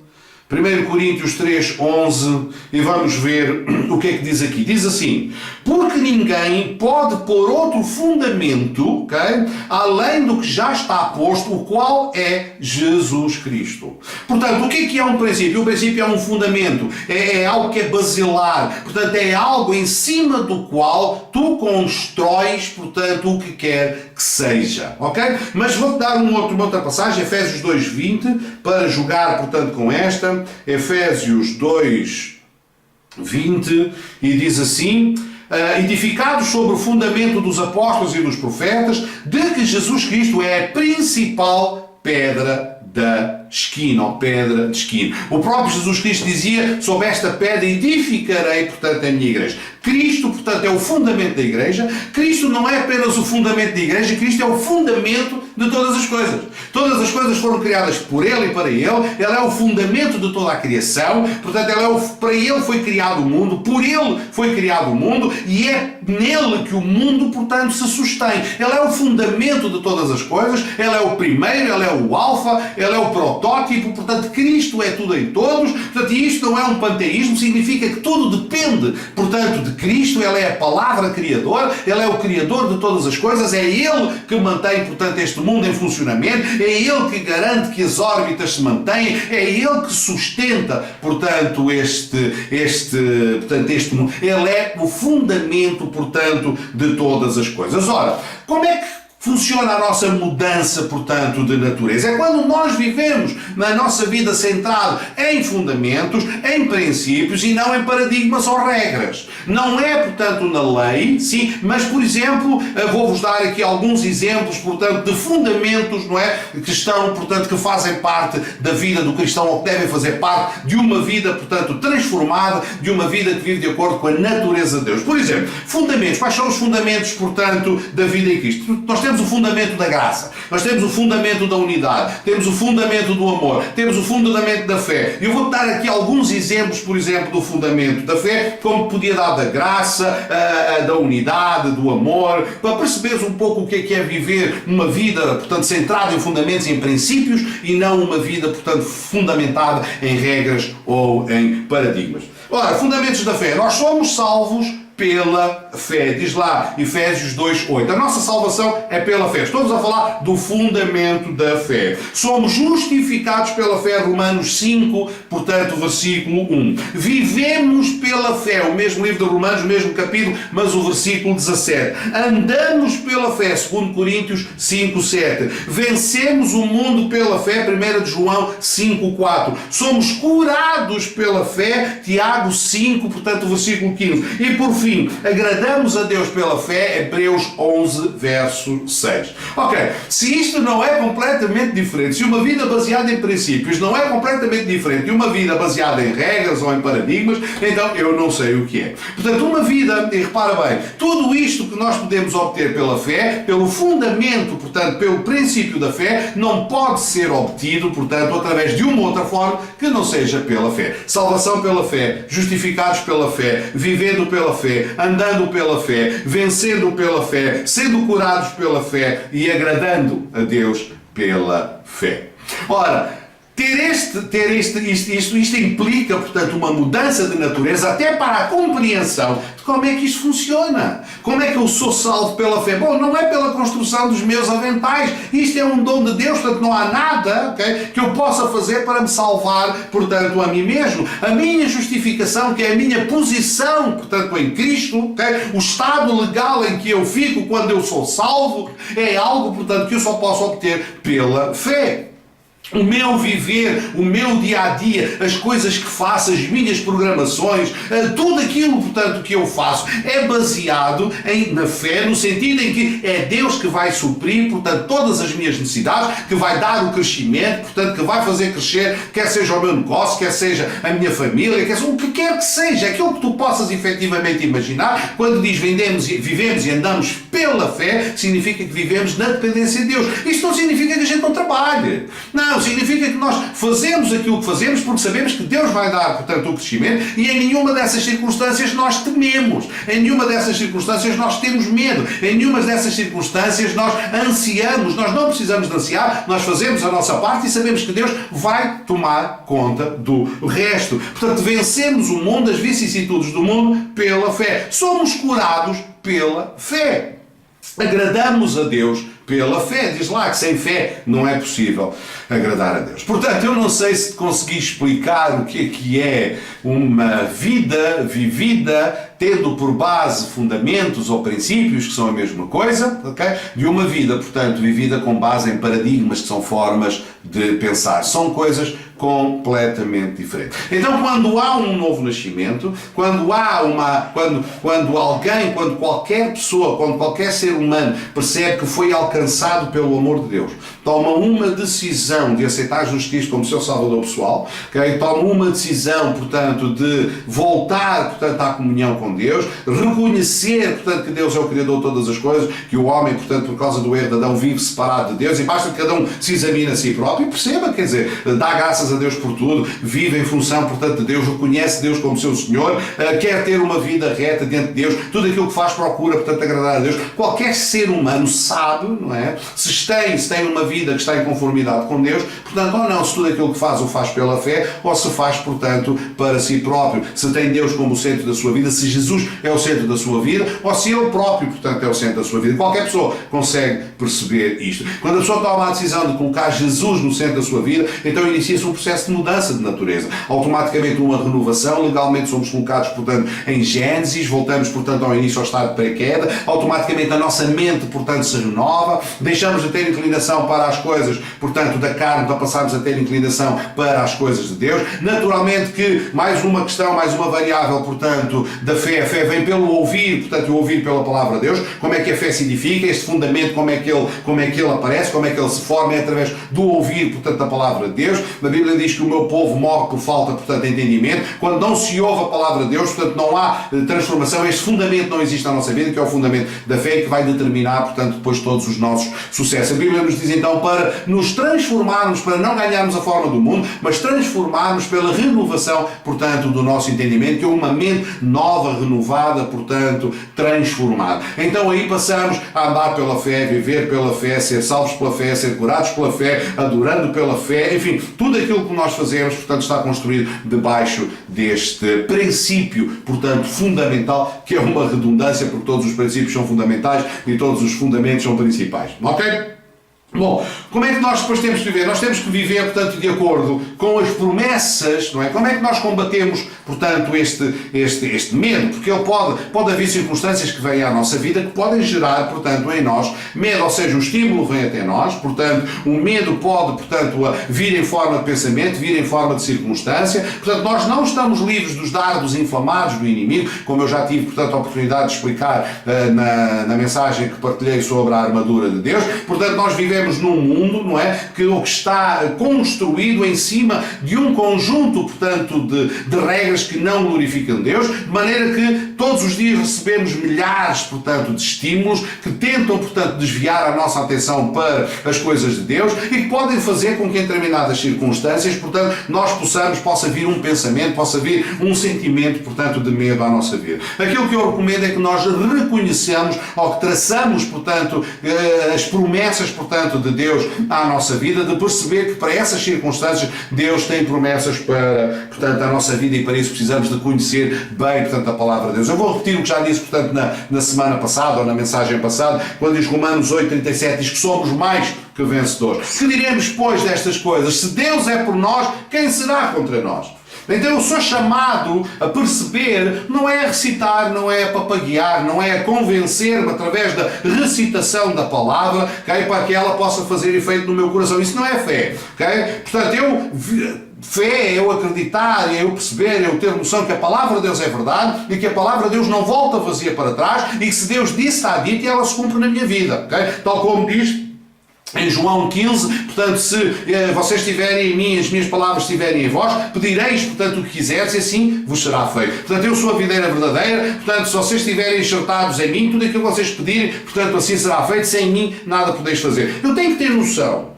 1 Coríntios 3, 11, e vamos ver o que é que diz aqui. Diz assim: porque ninguém pode pôr outro fundamento, okay, além do que já está posto, o qual é Jesus Cristo. Portanto, o que é um princípio? O princípio é um fundamento, é algo que é basilar, portanto, é algo em cima do qual tu constróis, portanto, o que quer que seja, ok? Mas vou-te dar uma outra passagem, Efésios 2, 20, para jogar, portanto, com esta. Efésios 2, 20, e diz assim: edificados sobre o fundamento dos apóstolos e dos profetas, de que Jesus Cristo é a principal pedra da esquina, ou pedra de esquina. O próprio Jesus Cristo dizia: sobre esta pedra edificarei, portanto, a minha igreja. Cristo, portanto, é o fundamento da igreja. Cristo não é apenas o fundamento da igreja, Cristo é o fundamento de todas as coisas. Todas as coisas foram criadas por Ele e para Ele. Ele é o fundamento de toda a criação. Portanto, para Ele foi criado o mundo, por Ele foi criado o mundo, e é nele que o mundo, portanto, se sustém. Ele é o fundamento de todas as coisas. Ele é o primeiro, Ele é o alfa, Ele é o protótipo. Portanto, Cristo é tudo em todos. Portanto, e isto não é um panteísmo, significa que tudo depende, portanto, de Cristo. Ele é a palavra criadora, Ele é o criador de todas as coisas, é Ele que mantém, portanto, este mundo em funcionamento, é Ele que garante que as órbitas se mantêm, é Ele que sustenta, portanto, este mundo. Ele é o fundamento, portanto, de todas as coisas. Ora, como é que funciona a nossa mudança, portanto, de natureza? É quando nós vivemos na nossa vida centrado em fundamentos, em princípios e não em paradigmas ou regras. Não é, portanto, na lei, sim, mas, por exemplo, vou-vos dar aqui alguns exemplos, portanto, de fundamentos, não é? Que estão, portanto, que fazem parte da vida do cristão, ou que devem fazer parte de uma vida, portanto, transformada, de uma vida que vive de acordo com a natureza de Deus. Por exemplo, fundamentos. Quais são os fundamentos, portanto, da vida em Cristo? Nós temos o fundamento da graça, nós temos o fundamento da unidade, temos o fundamento do amor, temos o fundamento da fé. Eu vou dar aqui alguns exemplos, por exemplo, do fundamento da fé, como podia dar da graça, da unidade, do amor, para perceberes um pouco o que é viver uma vida, portanto, centrada em fundamentos e em princípios, e não uma vida, portanto, fundamentada em regras ou em paradigmas. Ora, fundamentos da fé. Nós somos salvos pela fé. Diz lá, Efésios 2:8. A nossa salvação é pela fé. Estamos a falar do fundamento da fé. Somos justificados pela fé, Romanos 5, portanto, versículo 1. Vivemos pela fé, o mesmo livro de Romanos, o mesmo capítulo, mas o versículo 17. Andamos pela fé, 2 Coríntios 5:7. Vencemos o mundo pela fé, 1 de João 5:4. Somos curados pela fé, Tiago 5, portanto, versículo 15. E por fim, agradamos a Deus pela fé, Hebreus 11, verso 6. Ok, se isto não é completamente diferente, se uma vida baseada em princípios não é completamente diferente de uma vida baseada em regras ou em paradigmas, então eu não sei o que é. Portanto, uma vida, e repara bem, tudo isto que nós podemos obter pela fé, pelo fundamento, portanto, pelo princípio da fé, não pode ser obtido, portanto, através de uma outra forma que não seja pela fé. Salvação pela fé, justificados pela fé, vivendo pela fé, andando pela fé, vencendo pela fé, sendo curados pela fé e agradando a Deus pela fé. Ora, isto implica, portanto, uma mudança de natureza até para a compreensão de como é que isto funciona. Como é que eu sou salvo pela fé? Bom, não é pela construção dos meus aventais. Isto é um dom de Deus, portanto, não há nada, okay, que eu possa fazer para me salvar, portanto, a mim mesmo. A minha justificação, que é a minha posição, portanto, em Cristo, okay, o estado legal em que eu fico quando eu sou salvo, é algo, portanto, que eu só posso obter pela fé. O meu viver, o meu dia-a-dia, as coisas que faço, as minhas programações, tudo aquilo, portanto, que eu faço é baseado na fé, no sentido em que é Deus que vai suprir, portanto, todas as minhas necessidades, que vai dar o crescimento, portanto, que vai fazer crescer, quer seja o meu negócio, quer seja a minha família, quer seja o que quer que seja, aquilo que tu possas efetivamente imaginar. Quando diz vivemos e andamos pela fé, significa que vivemos na dependência de Deus. Isto não significa que a gente não trabalhe. Não, significa que nós fazemos aquilo que fazemos porque sabemos que Deus vai dar, portanto, o crescimento, e em nenhuma dessas circunstâncias nós tememos, em nenhuma dessas circunstâncias nós temos medo, em nenhuma dessas circunstâncias nós ansiamos. Nós não precisamos de ansiar, nós fazemos a nossa parte e sabemos que Deus vai tomar conta do resto. Portanto, vencemos o mundo, as vicissitudes do mundo pela fé. Somos curados pela fé. Agradamos a Deus pela fé. Diz lá que sem fé não é possível agradar a Deus. Portanto, eu não sei se consegui explicar o que é uma vida vivida tendo por base fundamentos ou princípios que são a mesma coisa, ok? De uma vida, portanto, vivida com base em paradigmas que são formas de pensar. São coisas completamente diferentes. Então, quando há um novo nascimento, quando qualquer pessoa, quando qualquer ser humano percebe que foi alcançado pelo amor de Deus, toma uma decisão de aceitar Jesus Cristo como seu Salvador pessoal, okay? Toma uma decisão, portanto, de voltar, portanto, à comunhão com Deus, reconhecer, portanto, que Deus é o Criador de todas as coisas, que o homem, portanto, por causa do erro de Adão, vive separado de Deus, e basta que cada um se examine a si próprio e perceba, quer dizer, dá graças a Deus por tudo, vive em função, portanto, de Deus, reconhece Deus como seu Senhor, quer ter uma vida reta diante de Deus, tudo aquilo que faz procura, portanto, agradar a Deus. Qualquer ser humano sabe, não é? Se tem uma vida que está em conformidade com Deus, portanto, ou não, se tudo aquilo que faz o faz pela fé, ou se faz, portanto, para si próprio. Se tem Deus como o centro da sua vida, se Jesus é o centro da sua vida, ou se Ele próprio, portanto, é o centro da sua vida. Qualquer pessoa consegue perceber isto. Quando a pessoa toma a decisão de colocar Jesus no centro da sua vida, então inicia-se um processo de mudança de natureza. Automaticamente uma renovação, legalmente somos colocados, portanto, em Gênesis, voltamos, portanto, ao início ao estado de pré-queda, automaticamente a nossa mente, portanto, se renova, deixamos de ter inclinação para as coisas, portanto, da carne, para passarmos a ter inclinação para as coisas de Deus. Naturalmente que, mais uma questão, mais uma variável, portanto, da fé. A fé vem pelo ouvir, portanto, o ouvir pela palavra de Deus. Como é que a fé se edifica? Este fundamento, como é que ele aparece? Como é que ele se forma? É através do ouvir, portanto, da palavra de Deus. A Bíblia diz que o meu povo morre por falta, portanto, de entendimento. Quando não se ouve a palavra de Deus, portanto, não há transformação. Este fundamento não existe na nossa vida, que é o fundamento da fé, que vai determinar, portanto, depois todos os nossos sucessos. A Bíblia nos diz, então, para nos transformarmos, para não ganharmos a forma do mundo, mas transformarmos pela renovação, portanto, do nosso entendimento, que é uma mente nova, renovada, portanto, transformada. Então aí passamos a andar pela fé, viver pela fé, ser salvos pela fé, ser curados pela fé, adorando pela fé, enfim, tudo aquilo aquilo que nós fazemos, portanto, está construído debaixo deste princípio, portanto, fundamental, que é uma redundância, porque todos os princípios são fundamentais e todos os fundamentos são principais. Ok? Bom, como é que nós depois temos que viver? Nós temos que viver, portanto, de acordo com as promessas, não é? Como é que nós combatemos, portanto, este medo? Porque ele pode haver circunstâncias que vêm à nossa vida que podem gerar, portanto, em nós medo, ou seja, o estímulo vem até nós, portanto, o medo pode, portanto, vir em forma de pensamento, vir em forma de circunstância, portanto, nós não estamos livres dos dardos inflamados do inimigo, como eu já tive, portanto, a oportunidade de explicar na mensagem que partilhei sobre a armadura de Deus, portanto, nós vivemos num mundo, não é, que está construído em cima de um conjunto, portanto, de regras que não glorificam Deus, de maneira que todos os dias recebemos milhares, portanto, de estímulos que tentam, portanto, desviar a nossa atenção para as coisas de Deus e que podem fazer com que em determinadas circunstâncias, portanto, possa vir um pensamento, possa vir um sentimento, portanto, de medo à nossa vida. Aquilo que eu recomendo é que nós reconheçamos ou que traçamos, portanto, as promessas, portanto, de Deus à nossa vida, de perceber que para essas circunstâncias Deus tem promessas para, portanto, a nossa vida e para isso precisamos de conhecer bem, portanto, a palavra de Deus. Eu vou repetir o que já disse, portanto, na semana passada ou na mensagem passada, quando diz Romanos 8:37, diz que somos mais que vencedores. Que diremos, pois, destas coisas? Se Deus é por nós, quem será contra nós? Então eu sou chamado a perceber, não é a recitar, não é a papaguear, não é a convencer-me através da recitação da palavra, okay, para que ela possa fazer efeito no meu coração. Isso não é fé. Okay? Portanto, fé é eu acreditar, é eu perceber, é eu ter noção que a palavra de Deus é verdade e que a palavra de Deus não volta vazia para trás e que se Deus disse, está dito e ela se cumpre na minha vida. Okay? Tal como diz em João 15, portanto, se vocês estiverem em mim, as minhas palavras estiverem em vós, pedireis, portanto, o que quiseres e assim vos será feito. Portanto, eu sou a videira verdadeira, portanto, se vocês estiverem enxertados em mim, tudo aquilo que vocês pedirem, portanto, assim será feito, sem mim nada podeis fazer. Eu tenho que ter noção,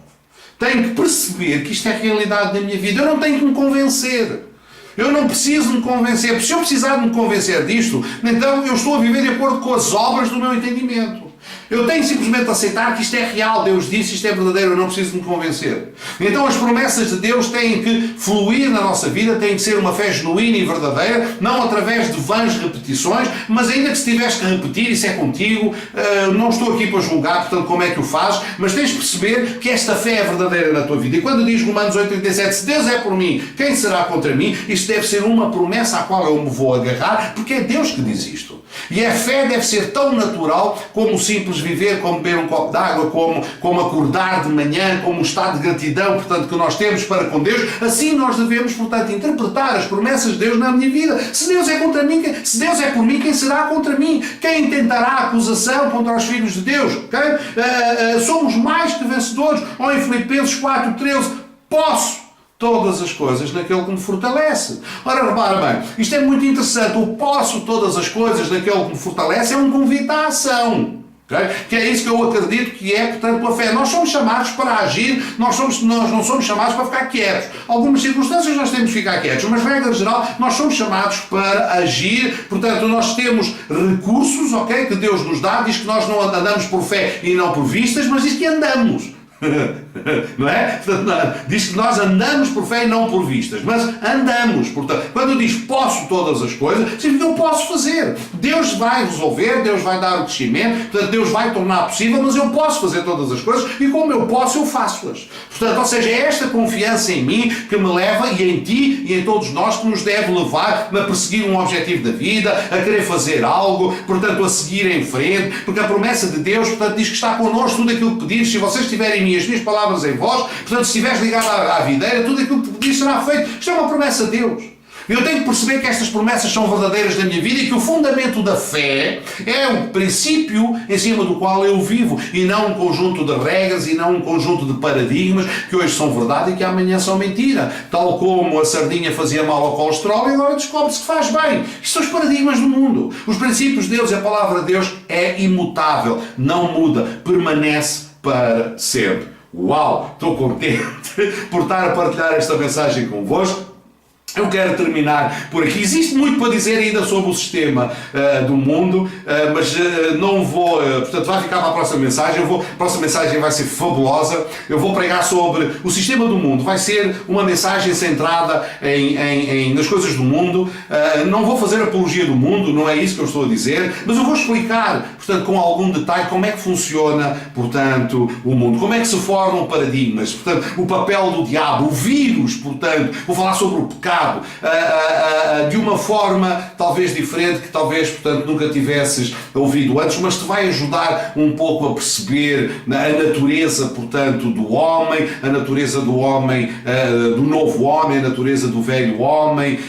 tenho que perceber que isto é a realidade da minha vida, eu não tenho que me convencer. Eu não preciso me convencer, porque se eu precisar de me convencer disto, então eu estou a viver de acordo com as obras do meu entendimento. Eu tenho simplesmente de aceitar que isto é real, Deus disse, isto é verdadeiro, eu não preciso me convencer. Então as promessas de Deus têm que fluir na nossa vida, têm que ser uma fé genuína e verdadeira, não através de vãs repetições, mas ainda que se tiveres que repetir, isso é contigo, não estou aqui para julgar, portanto, como é que o fazes, mas tens de perceber que esta fé é verdadeira na tua vida. E quando diz Romanos 8:37, se Deus é por mim, quem será contra mim? Isto deve ser uma promessa à qual eu me vou agarrar, porque é Deus que diz isto. E a fé deve ser tão natural como o simples viver, como beber um copo de água, como acordar de manhã, como um estado de gratidão, portanto, que nós temos para com Deus. Assim nós devemos, portanto, interpretar as promessas de Deus na minha vida. Se Deus é contra mim, se Deus é por mim, quem será contra mim? Quem intentará acusação contra os filhos de Deus? Okay? Somos mais que vencedores. Ou em Filipenses 4:13, posso todas as coisas naquele que me fortalece. Ora, repara bem, isto é muito interessante. O posso todas as coisas naquele que me fortalece é um convite à ação. Okay? Que é isso que eu acredito que é, portanto, a fé. Nós somos chamados para agir, nós não somos chamados para ficar quietos. Algumas circunstâncias nós temos que ficar quietos, mas, regra geral, nós somos chamados para agir. Portanto, nós temos recursos, ok, que Deus nos dá. Diz que nós não andamos por fé e não por vistas, mas diz que andamos. Não é? Portanto, diz que nós andamos por fé e não por vistas, mas andamos. Portanto, quando diz posso todas as coisas, significa que eu posso fazer. Deus vai resolver, Deus vai dar o crescimento, portanto, Deus vai tornar possível, mas eu posso fazer todas as coisas e como eu posso, eu faço-as. Portanto, ou seja, é esta confiança em mim que me leva, e em ti e em todos nós, que nos deve levar a perseguir um objetivo da vida, a querer fazer algo, portanto, a seguir em frente, porque a promessa de Deus, portanto, diz que está connosco tudo aquilo que pedires. Se vocês tiverem em mim as minhas palavras em vós, portanto, se estiveres ligado à videira, tudo aquilo que pedires será feito. Isto é uma promessa de Deus. Eu tenho que perceber que estas promessas são verdadeiras na minha vida e que o fundamento da fé é o princípio em cima do qual eu vivo e não um conjunto de regras e não um conjunto de paradigmas que hoje são verdade e que amanhã são mentira. Tal como a sardinha fazia mal ao colesterol e agora descobre-se que faz bem. Isto são os paradigmas do mundo. Os princípios de Deus e a palavra de Deus é imutável, não muda, permanece para sempre. Uau! Estou contente por estar a partilhar esta mensagem convosco. Eu quero terminar por aqui. Existe muito para dizer ainda sobre o sistema do mundo, mas não vou, portanto vai ficar para a próxima mensagem. A próxima mensagem vai ser fabulosa. Eu vou pregar sobre o sistema do mundo. Vai ser uma mensagem centrada nas coisas do mundo. Não vou fazer apologia do mundo, não é isso que eu estou a dizer, mas eu vou explicar, portanto, com algum detalhe como é que funciona, portanto, o mundo, como é que se formam paradigmas, portanto, o papel do diabo, o vírus, portanto, vou falar sobre o pecado, de uma forma talvez diferente, que talvez, portanto, nunca tivesses ouvido antes, mas te vai ajudar um pouco a perceber a natureza, portanto, do homem, a natureza do homem, do novo homem, a natureza do velho homem,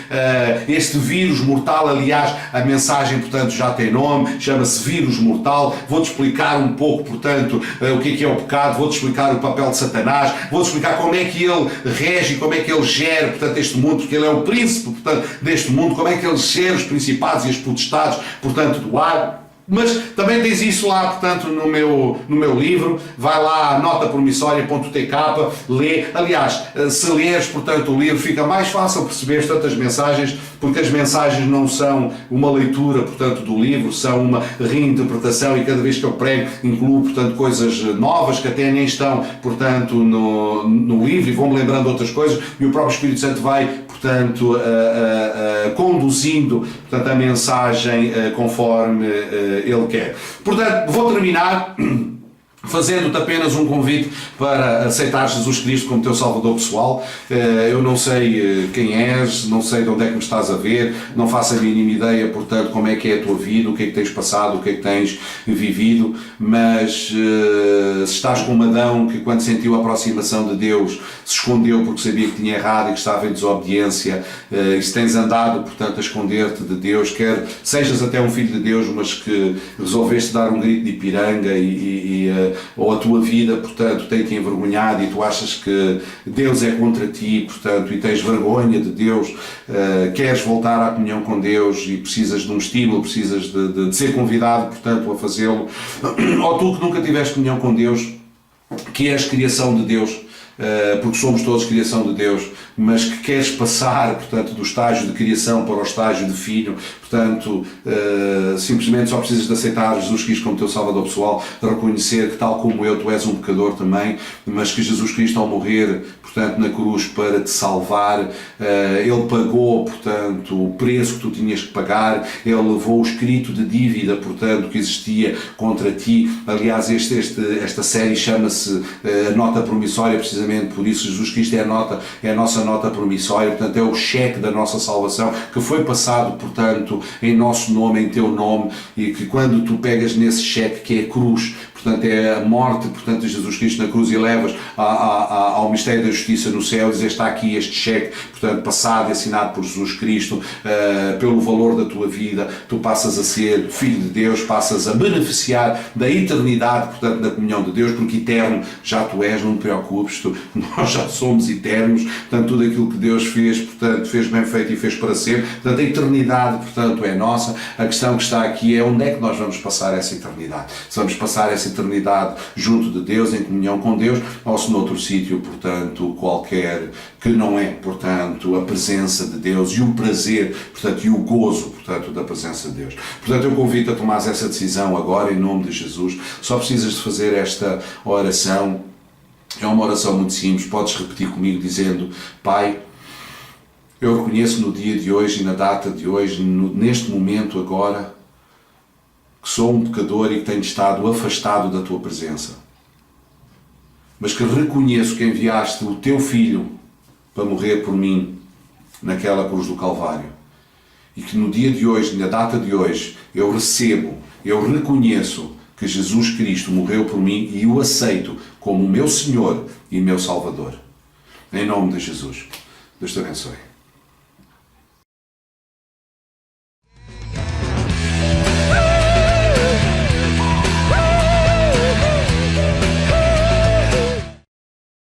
este vírus mortal. Aliás, a mensagem, portanto, já tem nome, chama-se vírus mortal. Vou-te explicar um pouco, portanto, o que é o pecado, vou-te explicar o papel de Satanás, vou-te explicar como é que ele rege, como é que ele gera, portanto, este mundo, porque ele é o príncipe, portanto, deste mundo, como é que ele gera os principados e as potestades, portanto, do ar. Mas também tens isso lá, portanto, no meu livro. Vai lá, notapromissória.tk, lê. Aliás, se leres, portanto, o livro, fica mais fácil perceber tantas mensagens, porque as mensagens não são uma leitura, portanto, do livro, são uma reinterpretação, e cada vez que eu prego incluo, portanto, coisas novas que até nem estão, portanto, no livro, e vão-me lembrando outras coisas, e o próprio Espírito Santo vai, portanto, conduzindo, portanto, a mensagem conforme ele quer. Portanto, vou terminar fazendo-te apenas um convite para aceitar Jesus Cristo como teu Salvador pessoal. Eu não sei quem és, não sei de onde é que me estás a ver, não faço a mínima ideia, portanto, como é que é a tua vida, o que é que tens passado, o que é que tens vivido, mas se estás como Adão, que quando sentiu a aproximação de Deus se escondeu porque sabia que tinha errado e que estava em desobediência, e se tens andado, portanto, a esconder-te de Deus, quer sejas até um filho de Deus, mas que resolveste dar um grito de Ipiranga ou a tua vida, portanto, tem-te envergonhado e tu achas que Deus é contra ti, portanto, e tens vergonha de Deus, queres voltar à comunhão com Deus e precisas de um estímulo, precisas de ser convidado, portanto, a fazê-lo, ou tu que nunca tiveste comunhão com Deus, que és criação de Deus, porque somos todos criação de Deus, mas que queres passar, portanto, do estágio de criação para o estágio de filho, portanto, simplesmente só precisas de aceitar Jesus Cristo como teu Salvador pessoal, de reconhecer que, tal como eu, tu és um pecador também, mas que Jesus Cristo, ao morrer, portanto, na cruz para te salvar, Ele pagou, portanto, o preço que tu tinhas que pagar, Ele levou o escrito de dívida, portanto, que existia contra ti. Aliás, esta série chama-se Nota Promissória, precisamente por isso. Jesus Cristo é a nossa nota promissória, portanto, é o cheque da nossa salvação, que foi passado, portanto, em nosso nome, em teu nome, e que quando tu pegas nesse cheque, que é a cruz, portanto, é a morte, portanto, de Jesus Cristo na cruz, e levas ao mistério da justiça no céu, e dizes, está aqui este cheque, portanto, passado e assinado por Jesus Cristo, pelo valor da tua vida, tu passas a ser filho de Deus, passas a beneficiar da eternidade, portanto, da comunhão de Deus, porque eterno já tu és, não te preocupes, nós já somos eternos, portanto, tudo aquilo que Deus fez, portanto, fez bem feito e fez para sempre, portanto, a eternidade, portanto, é nossa. A questão que está aqui é onde é que nós vamos passar essa eternidade. Se vamos passar essa eternidade junto de Deus, em comunhão com Deus, ou se noutro sítio, portanto, qualquer, que não é, portanto, a presença de Deus e o prazer, portanto, e o gozo, portanto, da presença de Deus. Portanto, eu convido a tomar essa decisão agora, em nome de Jesus. Só precisas de fazer esta oração. É uma oração muito simples, podes repetir comigo dizendo: Pai, eu reconheço no dia de hoje e na data de hoje, neste momento agora, que sou um pecador e que tenho estado afastado da Tua presença. Mas que reconheço que enviaste o Teu Filho para morrer por mim naquela cruz do Calvário. E que no dia de hoje, na data de hoje, eu reconheço que Jesus Cristo morreu por mim e o aceito como o meu Senhor e meu Salvador. Em nome de Jesus. Deus te abençoe.